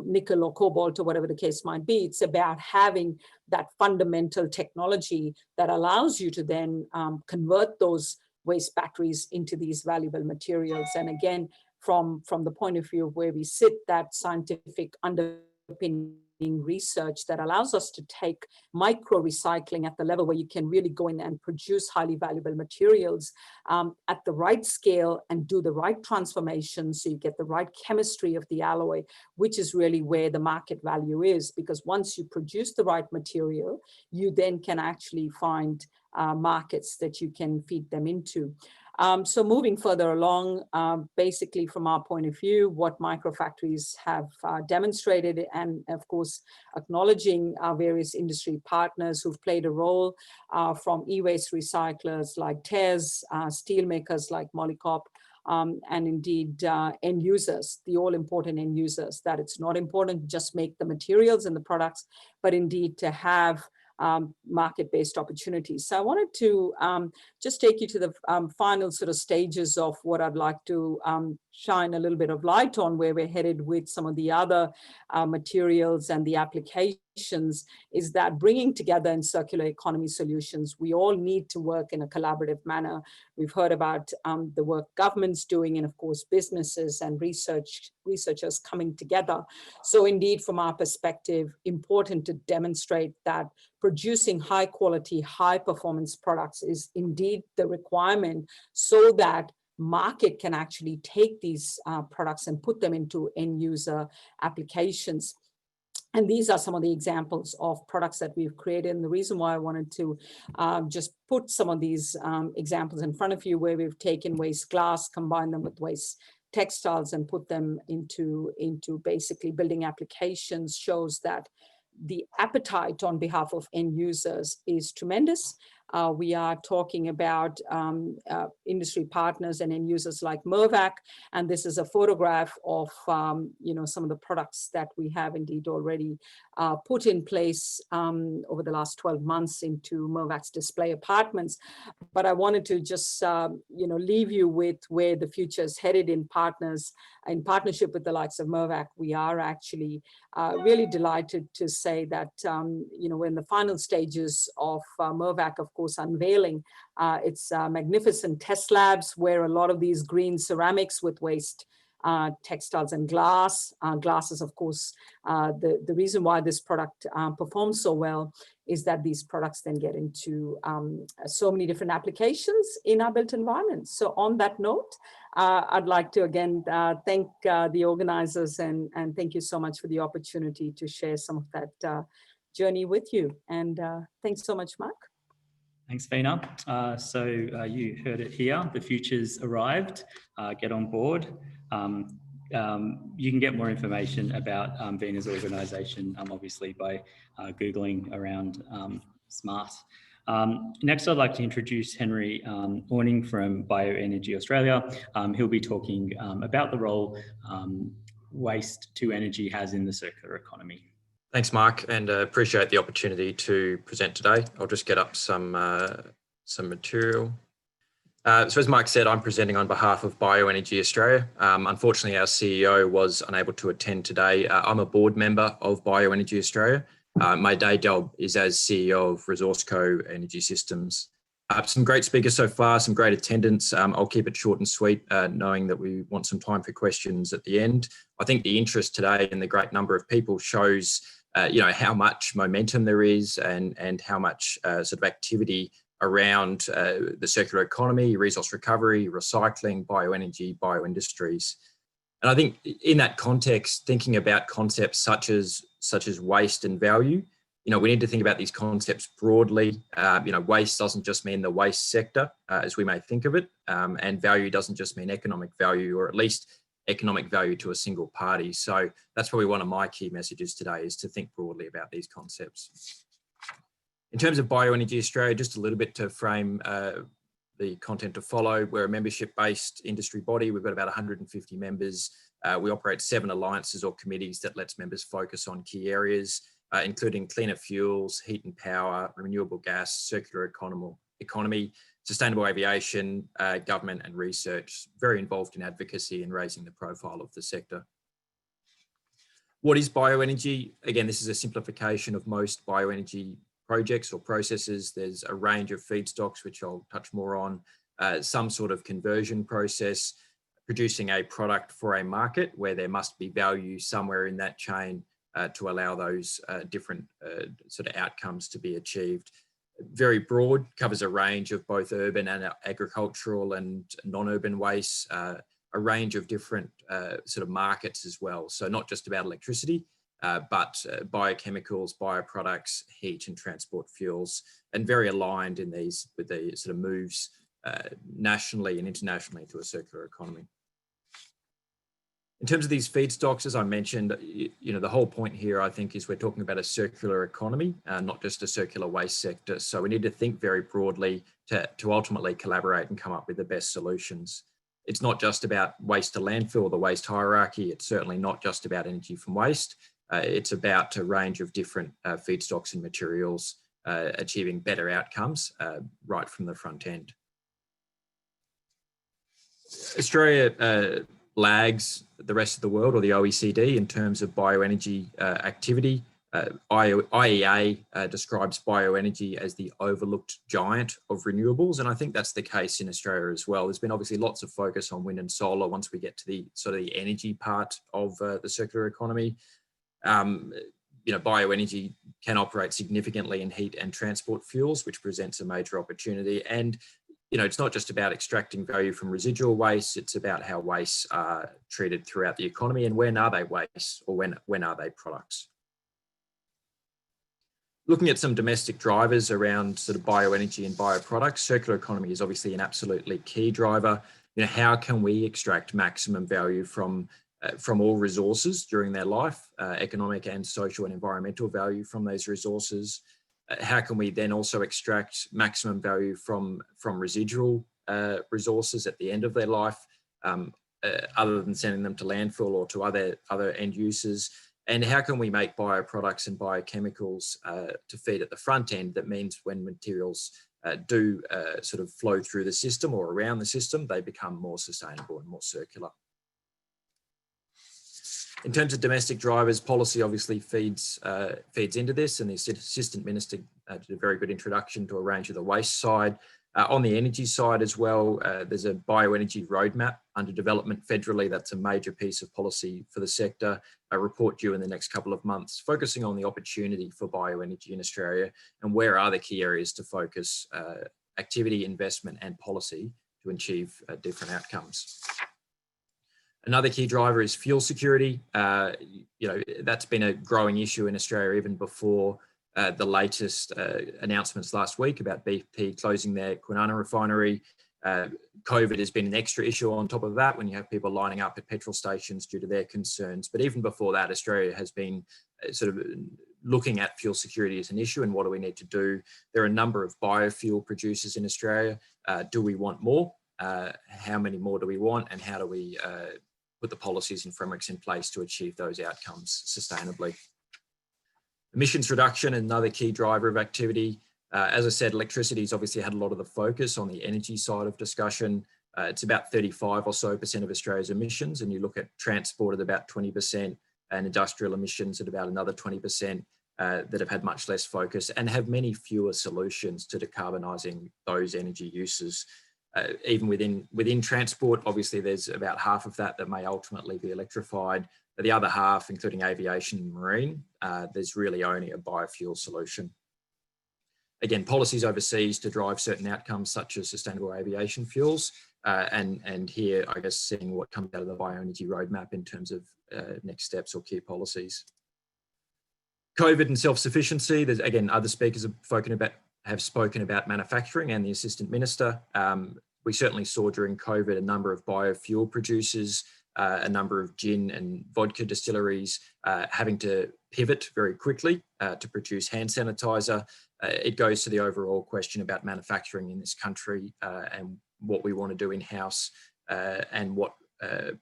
nickel or cobalt or whatever the case might be. It's about having that fundamental technology that allows you to then convert those waste batteries into these valuable materials. And again, from the point of view of where we sit, that scientific underpinning research that allows us to take micro recycling at the level where you can really go in and produce highly valuable materials at the right scale and do the right transformation, so you get the right chemistry of the alloy, which is really where the market value is. Because once you produce the right material, you then can actually find markets that you can feed them into. So moving further along, basically from our point of view, what microfactories have demonstrated, and of course, acknowledging our various industry partners who've played a role, from e-waste recyclers like TES, steel makers like Molycop, and indeed end users, the all important end users, that it's not important to just make the materials and the products, but indeed to have market-based opportunities. So I wanted to just take you to the final sort of stages of what I'd like to shine a little bit of light on, where we're headed with some of the other materials and the applications, is that bringing together in circular economy solutions, we all need to work in a collaborative manner. We've heard about the work government's doing, and of course businesses and researchers coming together. So indeed, from our perspective, important to demonstrate that producing high quality, high performance products is indeed the requirement, so that market can actually take these products and put them into end user applications. And these are some of the examples of products that we've created. And the reason why I wanted to just put some of these examples in front of you, where we've taken waste glass, combined them with waste textiles, and put them into basically building applications, shows that the appetite on behalf of end users is tremendous. We are talking about industry partners and end users like Mirvac, and this is a photograph of some of the products that we have indeed already put in place over the last 12 months into Mirvac's display apartments. But I wanted to just leave you with where the future is headed in partnership with the likes of Mirvac. We are actually really delighted to say that we're in the final stages of Mirvac, of course, unveiling its magnificent test labs, where a lot of these green ceramics with waste textiles and glass. Glass is, of course, the reason why this product performs so well is that these products then get into so many different applications in our built environments. So on that note, I'd like to again thank the organizers and thank you so much for the opportunity to share some of that journey with you. And thanks so much, Mark. Thanks, Veena. So you heard it here. The future's arrived. Get on board. You can get more information about Veena's organisation, obviously, by Googling around SMART. Next, I'd like to introduce Henry Orning from Bioenergy Australia. He'll be talking about the role waste to energy has in the circular economy. Thanks, Mark, and appreciate the opportunity to present today. I'll just get up some material. So as Mark said, I'm presenting on behalf of Bioenergy Australia. Unfortunately, our CEO was unable to attend today. I'm a board member of Bioenergy Australia. My day job is as CEO of ResourceCo Energy Systems. Some great speakers so far, some great attendance. I'll keep it short and sweet, knowing that we want some time for questions at the end. I think the interest today and the great number of people shows how much momentum there is and how much sort of activity around the circular economy, resource recovery, recycling, bioenergy, bioindustries. And I think in that context, thinking about concepts such as waste and value, we need to think about these concepts broadly. Waste doesn't just mean the waste sector, as we may think of it, and value doesn't just mean economic value, or at least economic value to a single party. So that's probably one of my key messages today, is to think broadly about these concepts. In terms of Bioenergy Australia, just a little bit to frame the content to follow. We're a membership-based industry body. We've got about 150 members. We operate 7 alliances or committees that lets members focus on key areas, including cleaner fuels, heat and power, renewable gas, circular economy, sustainable aviation, government and research. Very involved in advocacy and raising the profile of the sector. What is bioenergy? Again, this is a simplification of most bioenergy projects or processes. There's a range of feedstocks, which I'll touch more on, some sort of conversion process, producing a product for a market where there must be value somewhere in that chain to allow those different sort of outcomes to be achieved. Very broad, covers a range of both urban and agricultural and non-urban waste, a range of different sort of markets as well. So not just about electricity, but biochemicals, bioproducts, heat and transport fuels, and very aligned in these with the sort of moves nationally and internationally to a circular economy. In terms of these feedstocks, as I mentioned, the whole point here, I think, is we're talking about a circular economy, not just a circular waste sector. So we need to think very broadly to ultimately collaborate and come up with the best solutions. It's not just about waste to landfill or the waste hierarchy. It's certainly not just about energy from waste. It's about a range of different feedstocks and materials achieving better outcomes right from the front end. Australia lags the rest of the world, or the OECD, in terms of bioenergy activity. IEA describes bioenergy as the overlooked giant of renewables, and I think that's the case in Australia as well. There's been obviously lots of focus on wind and solar once we get to the sort of the energy part of the circular economy. Bioenergy can operate significantly in heat and transport fuels, which presents a major opportunity. And it's not just about extracting value from residual waste, it's about how wastes are treated throughout the economy and when are they waste or when are they products. Looking at some domestic drivers around sort of bioenergy and bioproducts, circular economy is obviously an absolutely key driver. How can we extract maximum value from all resources during their life, economic and social and environmental value from those resources? How can we then also extract maximum value from residual resources at the end of their life, other than sending them to landfill or to other end uses? And how can we make bioproducts and biochemicals to feed at the front end? That means when materials do sort of flow through the system or around the system, they become more sustainable and more circular. In terms of domestic drivers, policy obviously feeds into this, and the Assistant Minister did a very good introduction to a range of the waste side. On the energy side as well, there's a bioenergy roadmap under development federally. That's a major piece of policy for the sector. A report due in the next couple of months, focusing on the opportunity for bioenergy in Australia and where are the key areas to focus activity, investment and policy to achieve different outcomes. Another key driver is fuel security. That's been a growing issue in Australia even before the latest announcements last week about BP closing their Kwinana refinery. COVID has been an extra issue on top of that when you have people lining up at petrol stations due to their concerns. But even before that, Australia has been sort of looking at fuel security as an issue and what do we need to do. There are a number of biofuel producers in Australia. Do we want more? How many more do we want? And how do we put the policies and frameworks in place to achieve those outcomes sustainably? Emissions reduction, another key driver of activity. As I said, electricity has obviously had a lot of the focus on the energy side of discussion. It's about 35% or so of Australia's emissions, and you look at transport at about 20% and industrial emissions at about another 20% that have had much less focus and have many fewer solutions to decarbonising those energy uses. Even within transport, obviously there's about half of that may ultimately be electrified. But the other half, including aviation and marine, there's really only a biofuel solution. Again, policies overseas to drive certain outcomes such as sustainable aviation fuels. And here, I guess, seeing what comes out of the bioenergy roadmap in terms of next steps or key policies. COVID and self-sufficiency. There's, again, other speakers have spoken about manufacturing and the Assistant Minister. We certainly saw during COVID a number of biofuel producers, a number of gin and vodka distilleries having to pivot very quickly to produce hand sanitizer. It goes to the overall question about manufacturing in this country and what we want to do in-house and what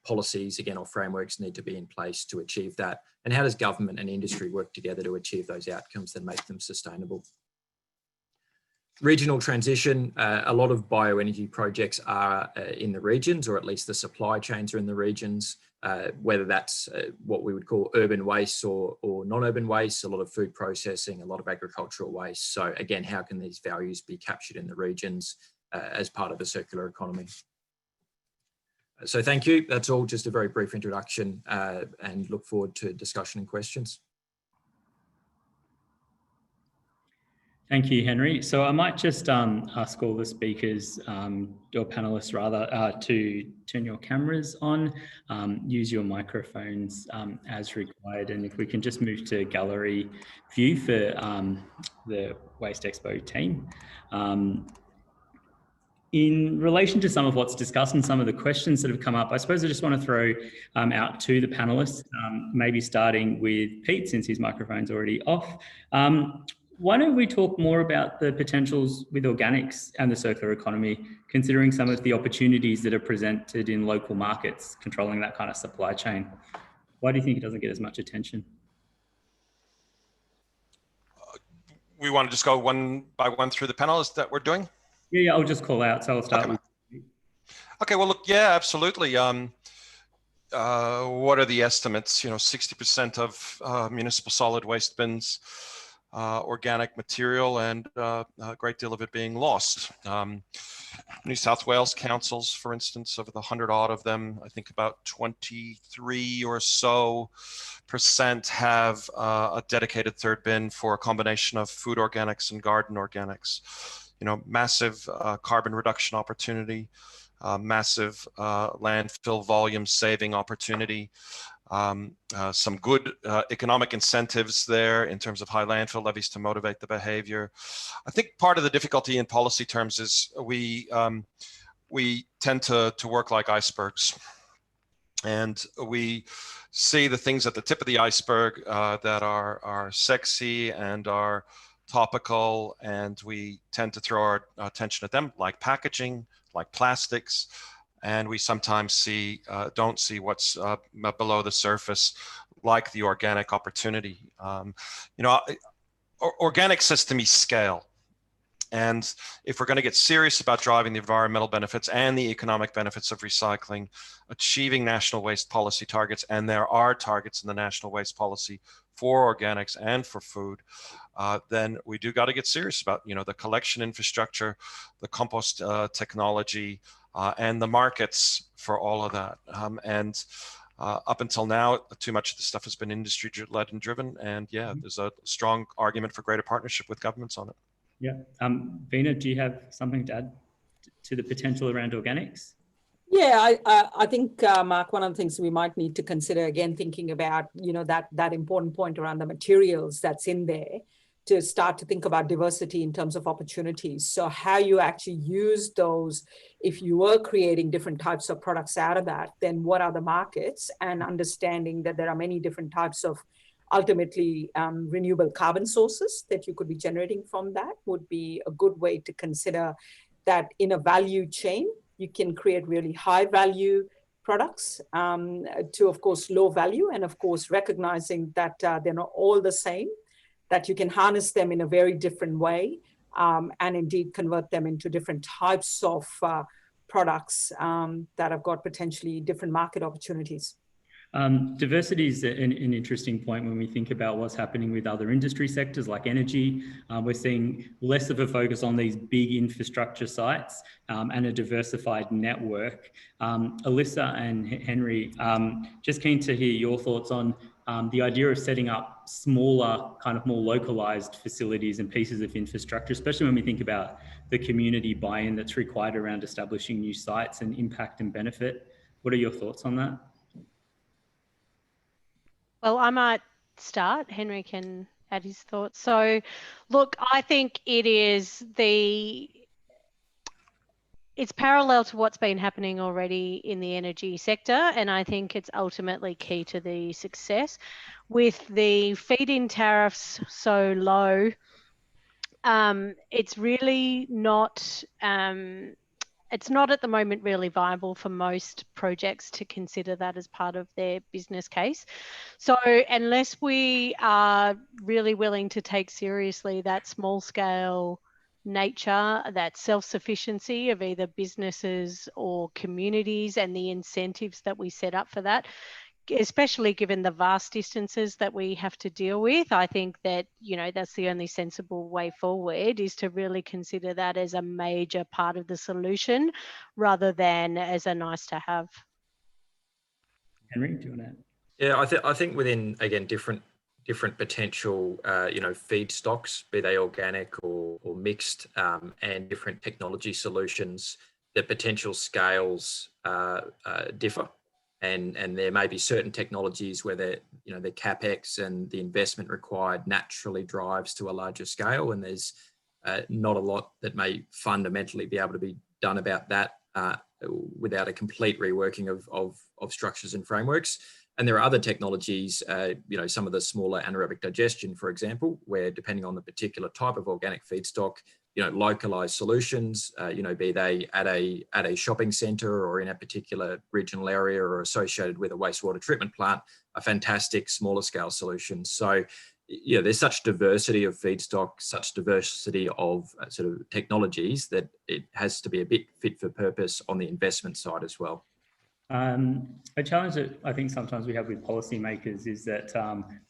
policies, again, or frameworks need to be in place to achieve that. And how does government and industry work together to achieve those outcomes that make them sustainable? Regional transition, a lot of bioenergy projects are in the regions, or at least the supply chains are in the regions, whether that's what we would call urban waste or non-urban waste, a lot of food processing, a lot of agricultural waste. So again, how can these values be captured in the regions as part of a circular economy? So thank you. That's all, just a very brief introduction and look forward to discussion and questions. Thank you, Henry. So I might just ask all the speakers, or panelists rather, to turn your cameras on, use your microphones as required. And if we can just move to gallery view for the Waste Expo team. In relation to some of what's discussed and some of the questions that have come up, I suppose I just want to throw out to the panelists, maybe starting with Pete, since his microphone's already off. Why don't we talk more about the potentials with organics and the circular economy, considering some of the opportunities that are presented in local markets, controlling that kind of supply chain? Why do you think it doesn't get as much attention? We want to just go one by one through the panelists that we're doing? Yeah, I'll just call out. So I'll start with. Okay, well, look, yeah, absolutely. What are the estimates? 60% of municipal solid waste bins, organic material, and a great deal of it being lost. New South Wales councils, for instance, of the 100 odd of them, I think about 23 or so % have a dedicated third bin for a combination of food organics and garden organics. Massive carbon reduction opportunity, massive landfill volume saving opportunity. Some good economic incentives there in terms of high landfill levies to motivate the behavior. I think part of the difficulty in policy terms is we tend to work like icebergs, and we see the things at the tip of the iceberg that are sexy and are topical, and we tend to throw our attention at them, like packaging, like plastics. And we sometimes don't see what's below the surface, like the organic opportunity. Organic says to me scale. And if we're going to get serious about driving the environmental benefits and the economic benefits of recycling, achieving national waste policy targets, and there are targets in the national waste policy for organics and for food, then we do got to get serious about, the collection infrastructure, the compost technology, and the markets for all of that. Up until now, too much of the stuff has been industry-led and driven. And yeah, there's a strong argument for greater partnership with governments on it. Yeah. Veena, do you have something to add to the potential around organics? Yeah, I think, Mark, one of the things we might need to consider, again, thinking about, that important point around the materials that's in there, to start to think about diversity in terms of opportunities. So how you actually use those, if you were creating different types of products out of that, then what are the markets, and understanding that there are many different types of ultimately renewable carbon sources that you could be generating from that would be a good way to consider that in a value chain. You can create really high value products to, of course, low value, and of course, recognizing that they're not all the same, that you can harness them in a very different way, and indeed convert them into different types of products that have got potentially different market opportunities. Diversity is an interesting point when we think about what's happening with other industry sectors like energy. We're seeing less of a focus on these big infrastructure sites and a diversified network. Alyssa and Henry, just keen to hear your thoughts on the idea of setting up smaller, kind of more localized facilities and pieces of infrastructure, especially when we think about the community buy-in that's required around establishing new sites and impact and benefit. What are your thoughts on that? Well, I might start. Henry can add his thoughts. So, look, I think it's parallel to what's been happening already in the energy sector, and I think it's ultimately key to the success. With the feed-in tariffs so low, it's really not. It's not at the moment really viable for most projects to consider that as part of their business case. So unless we are really willing to take seriously that small scale nature, that self-sufficiency of either businesses or communities, and the incentives that we set up for that, especially given the vast distances that we have to deal with, I think that, that's the only sensible way forward, is to really consider that as a major part of the solution rather than as a nice to have. Henry, do you want to add? Yeah, I think within, again, different potential, feedstocks, be they organic or mixed, and different technology solutions, the potential scales differ. And there may be certain technologies where the capex and the investment required naturally drives to a larger scale, and there's not a lot that may fundamentally be able to be done about that without a complete reworking of structures and frameworks. And there are other technologies, some of the smaller anaerobic digestion, for example, where depending on the particular type of organic feedstock, localized solutions, be they at a shopping center or in a particular regional area or associated with a wastewater treatment plant, are fantastic smaller scale solutions. So, there's such diversity of feedstock, such diversity of sort of technologies that it has to be a bit fit for purpose on the investment side as well. A challenge that I think sometimes we have with policymakers is that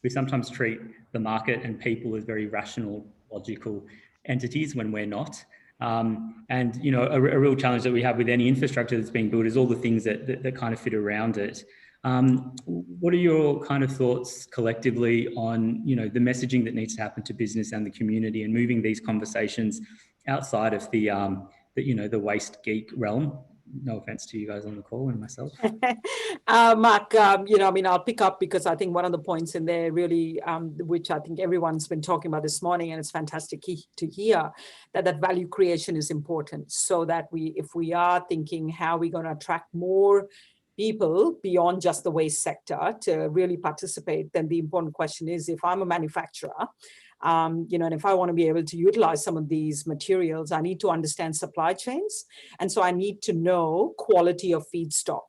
we sometimes treat the market and people as very rational, logical entities when we're not. And a real challenge that we have with any infrastructure that's being built is all the things that kind of fit around it. What are your kind of thoughts collectively on the messaging that needs to happen to business and the community, and moving these conversations outside of the waste geek realm? No offense to you guys on the call and myself. Mark, I'll pick up, because I think one of the points in there really, which I think everyone's been talking about this morning, and it's fantastic to hear, that value creation is important, so that if we are thinking how we're going to attract more people beyond just the waste sector to really participate, then the important question is, if I'm a manufacturer, and if I want to be able to utilize some of these materials, I need to understand supply chains. And so I need to know quality of feedstock.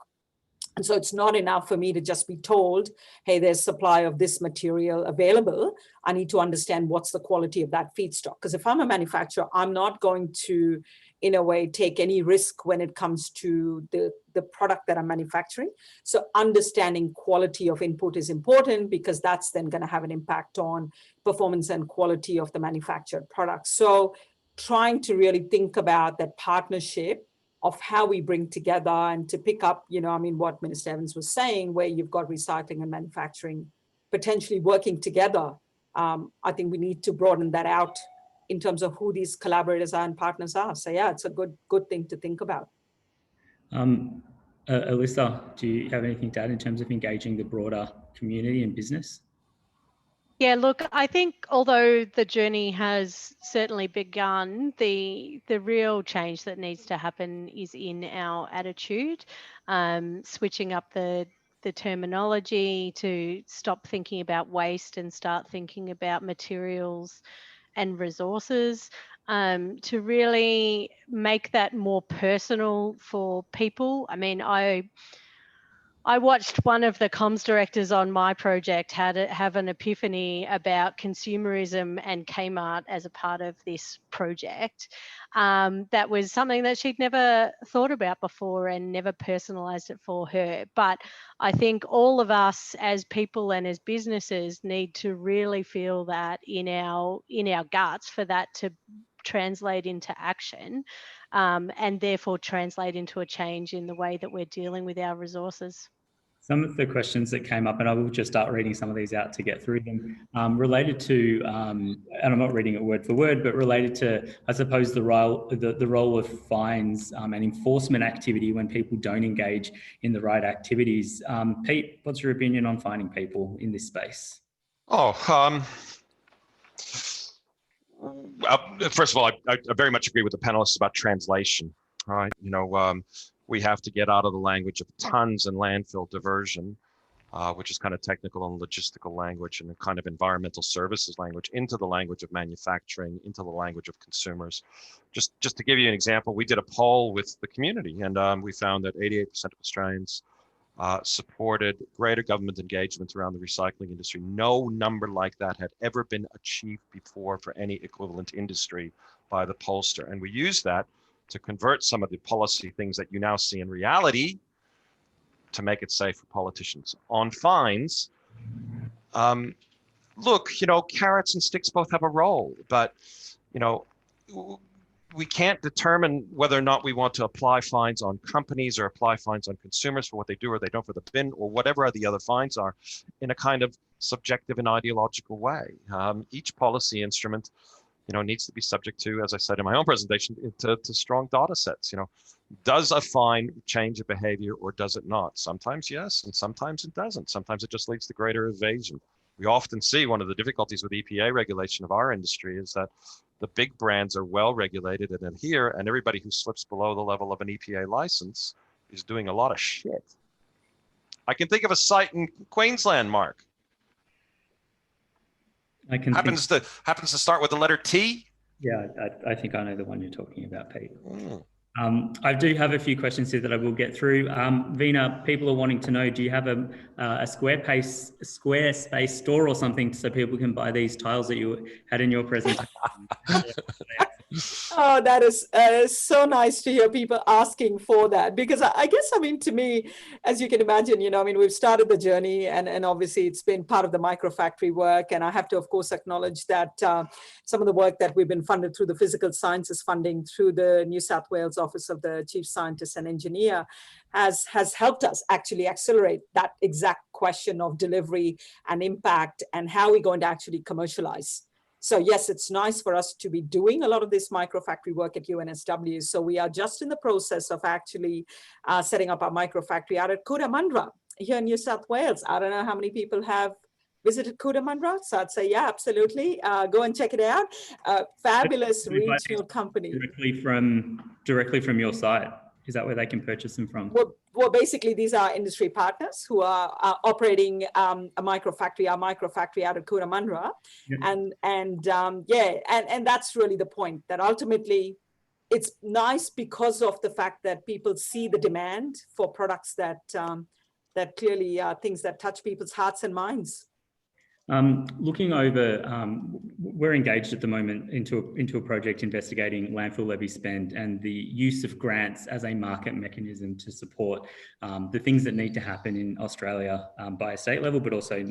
And so it's not enough for me to just be told, hey, there's supply of this material available. I need to understand what's the quality of that feedstock. Because if I'm a manufacturer, I'm not going to, in a way, take any risk when it comes to the product that I'm manufacturing. So understanding quality of input is important, because that's then going to have an impact on performance and quality of the manufactured product. So trying to really think about that partnership of how we bring together, and to pick up, what Minister Evans was saying, where you've got recycling and manufacturing potentially working together. I think we need to broaden that out in terms of who these collaborators are and partners are. So yeah, it's a good thing to think about. Alyssa, do you have anything to add in terms of engaging the broader community and business? Yeah, look, I think although the journey has certainly begun, the real change that needs to happen is in our attitude, switching up the terminology to stop thinking about waste and start thinking about materials and resources, to really make that more personal for people. I mean, I watched one of the comms directors on my project have an epiphany about consumerism and Kmart as a part of this project. That was something that she'd never thought about before and never personalized it for her. But I think all of us as people and as businesses need to really feel that in our guts for that to translate into action, and therefore translate into a change in the way that we're dealing with our resources. Some of the questions that came up, and I will just start reading some of these out to get through them, related to, and I'm not reading it word for word, but related to, I suppose, the role of fines and enforcement activity when people don't engage in the right activities. Pete, what's your opinion on fining people in this space? First of all, I very much agree with the panelists about translation. Right, we have to get out of the language of tons and landfill diversion, which is kind of technical and logistical language, and a kind of environmental services language, into the language of manufacturing, into the language of consumers. Just to give you an example, we did a poll with the community, and we found that 88% of Australians supported greater government engagement around the recycling industry. No number like that had ever been achieved before for any equivalent industry by the pollster. And we used that to convert some of the policy things that you now see in reality to make it safe for politicians. On fines, look, carrots and sticks both have a role, but, we can't determine whether or not we want to apply fines on companies or apply fines on consumers for what they do or they don't for the bin, or whatever the other fines are, in a kind of subjective and ideological way. Each policy instrument needs to be subject to, as I said in my own presentation, to strong data sets. Does a fine change a behavior or does it not? Sometimes yes, and sometimes it doesn't. Sometimes it just leads to greater evasion. We often see one of the difficulties with EPA regulation of our industry is that the big brands are well regulated and adhere, and everybody who slips below the level of an EPA license is doing a lot of shit. I can think of a site in Queensland, Mark. Happens to start with the letter T. Yeah, I think I know the one you're talking about, Pete. I do have a few questions here that I will get through. Veena, people are wanting to know, do you have a Squarespace store or something so people can buy these tiles that you had in your presentation? Oh, that is so nice to hear people asking for that, because I guess, to me, as you can imagine, we've started the journey, and obviously it's been part of the microfactory work. And I have to, of course, acknowledge that some of the work that we've been funded through the physical sciences funding through the New South Wales Office of the Chief Scientist and Engineer has helped us actually accelerate that exact question of delivery and impact and how we're going to actually commercialize. So yes, it's nice for us to be doing a lot of this microfactory work at UNSW. So we are just in the process of actually setting up our microfactory out at Cootamundra here in New South Wales. I don't know how many people have visited Cootamundra, so I'd say, yeah, absolutely. Go and check it out. Fabulous regional company. Directly from your site. Is that where they can purchase them from? Well, basically, these are industry partners who are operating a microfactory, our microfactory out at Cootamundra. Yeah. And that's really the point, that ultimately it's nice because of the fact that people see the demand for products that that clearly are things that touch people's hearts and minds. Looking over, we're engaged at the moment into a project investigating landfill levy spend and the use of grants as a market mechanism to support the things that need to happen in Australia by a state level, but also,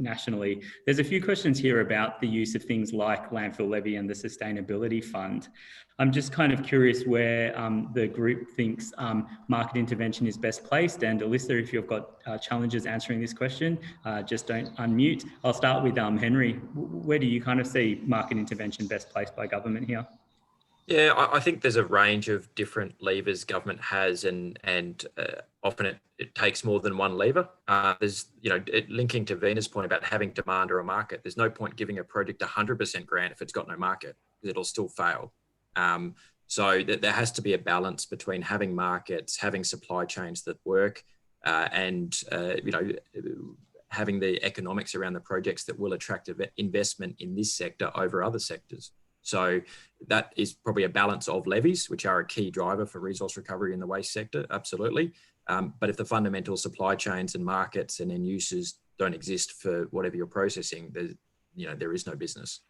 nationally. There's a few questions here about the use of things like landfill levy and the sustainability fund. I'm just kind of curious where the group thinks market intervention is best placed. And Alyssa, if you've got challenges answering this question, just don't unmute. I'll start with Henry. Where do you kind of see market intervention best placed by government here? Yeah, I think there's a range of different levers government has, and often it takes more than one lever. There's, linking to Vina's point about having demand or a market, there's no point giving a project 100% grant if it's got no market, because it'll still fail. So there has to be a balance between having markets, having supply chains that work, and having the economics around the projects that will attract investment in this sector over other sectors. So that is probably a balance of levies, which are a key driver for resource recovery in the waste sector, absolutely. But if the fundamental supply chains and markets and end users don't exist for whatever you're processing, there is no business.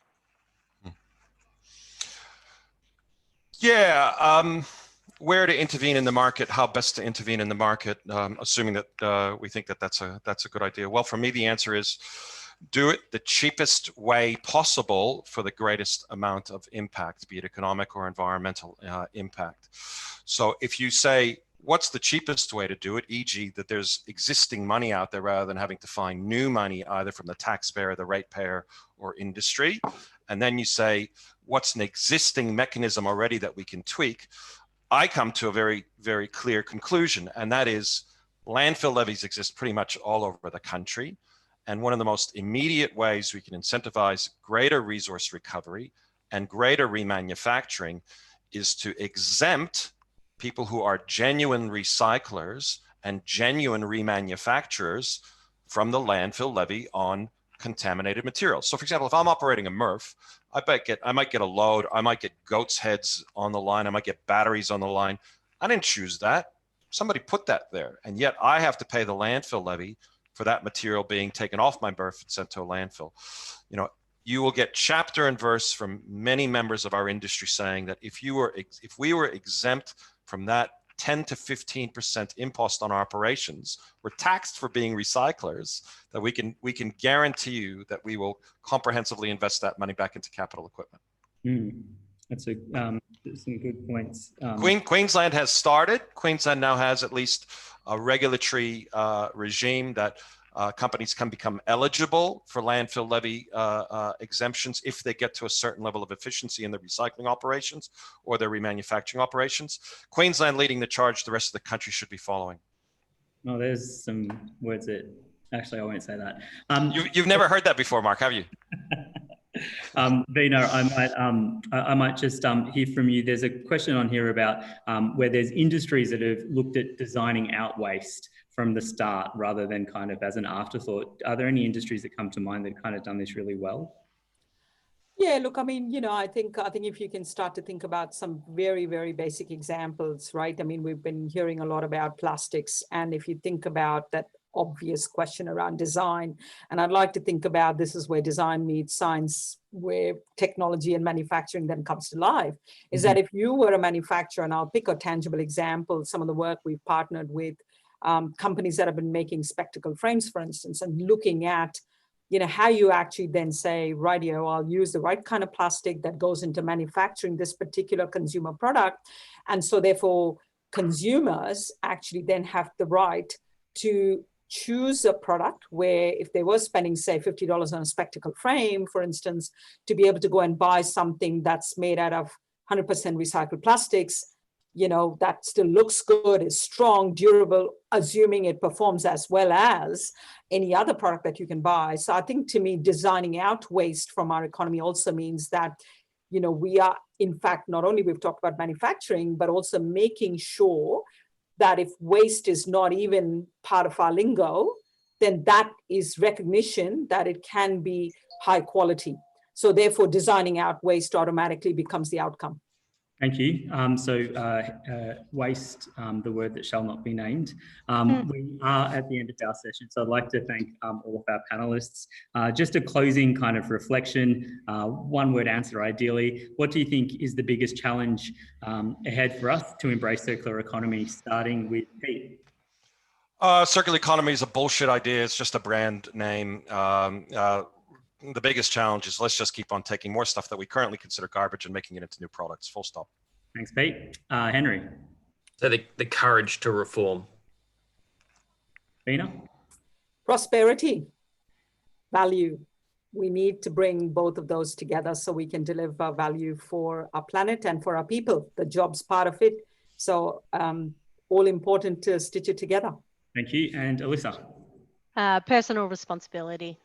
Yeah, where to intervene in the market, how best to intervene in the market, assuming that we think that that's a good idea. Well, for me, the answer is do it the cheapest way possible for the greatest amount of impact, be it economic or environmental impact. So if you say, what's the cheapest way to do it, e.g. that there's existing money out there rather than having to find new money either from the taxpayer, the ratepayer, or industry, and then you say, what's an existing mechanism already that we can tweak, I come to a very, very clear conclusion, and that is landfill levies exist pretty much all over the country. And one of the most immediate ways we can incentivize greater resource recovery and greater remanufacturing is to exempt people who are genuine recyclers and genuine remanufacturers from the landfill levy on contaminated materials. So for example, if I'm operating a MRF, I might get a load, I might get goat's heads on the line, I might get batteries on the line. I didn't choose that. Somebody put that there. And yet I have to pay the landfill levy for that material being taken off my MRF and sent to a landfill. You will get chapter and verse from many members of our industry saying that if we were exempt from that 10 to 15% impost on our operations, we're taxed for being recyclers, that we can guarantee you that we will comprehensively invest that money back into capital equipment. That's some good points. Queensland has started. Queensland now has at least a regulatory regime that companies can become eligible for landfill levy exemptions if they get to a certain level of efficiency in their recycling operations or their remanufacturing operations. Queensland leading the charge, the rest of the country should be following. Oh, there's some words that, actually I won't say that. You've never heard that before, Mark, have you? Vina, I might just hear from you. There's a question on here about where there's industries that have looked at designing out waste from the start rather than kind of as an afterthought. Are there any industries that come to mind that kind of done this really well? Yeah, look, I mean, I think if you can start to think about some very, very basic examples, right? I mean, we've been hearing a lot about plastics. And if you think about that obvious question around design, and I'd like to think about this is where design meets science, where technology and manufacturing then comes to life, is that if you were a manufacturer, and I'll pick a tangible example, some of the work we've partnered with companies that have been making spectacle frames, for instance, and looking at how you actually then say, rightio, I'll use the right kind of plastic that goes into manufacturing this particular consumer product. And so therefore, consumers actually then have the right to choose a product where if they were spending, say, $50 on a spectacle frame, for instance, to be able to go and buy something that's made out of 100% recycled plastics, that still looks good, is strong, durable, assuming it performs as well as any other product that you can buy. So I think, to me, designing out waste from our economy also means that, we are, in fact, not only we've talked about manufacturing, but also making sure that if waste is not even part of our lingo, then that is recognition that it can be high quality. So therefore, designing out waste automatically becomes the outcome. Thank you. Waste, the word that shall not be named. We are at the end of our session, so I'd like to thank all of our panelists. Just a closing kind of reflection, one word answer ideally. What do you think is the biggest challenge ahead for us to embrace circular economy, starting with Pete? Circular economy is a bullshit idea. It's just a brand name. The biggest challenge is let's just keep on taking more stuff that we currently consider garbage and making it into new products. Full stop. Thanks, Pete. Henry. So the courage to reform. Bina. Prosperity, value. We need to bring both of those together so we can deliver value for our planet and for our people. The job's part of it. So all important to stitch it together. Thank you. And Alyssa. Personal responsibility.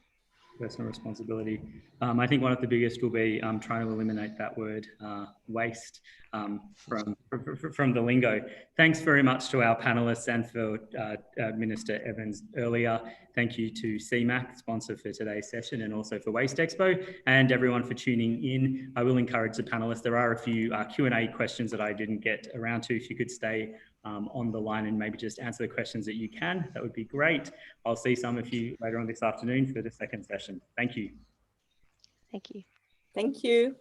Personal responsibility. I think one of the biggest will be trying to eliminate that word waste from the lingo. Thanks very much to our panelists and for Minister Evans earlier. Thank you to CMAC, sponsor for today's session, and also for Waste Expo, and everyone for tuning in. I will encourage the panelists. There are a few Q&A questions that I didn't get around to. If you could stay on the line and maybe just answer the questions that you can, that would be great. I'll see some of you later on this afternoon for the second session. Thank you. Thank you. Thank you.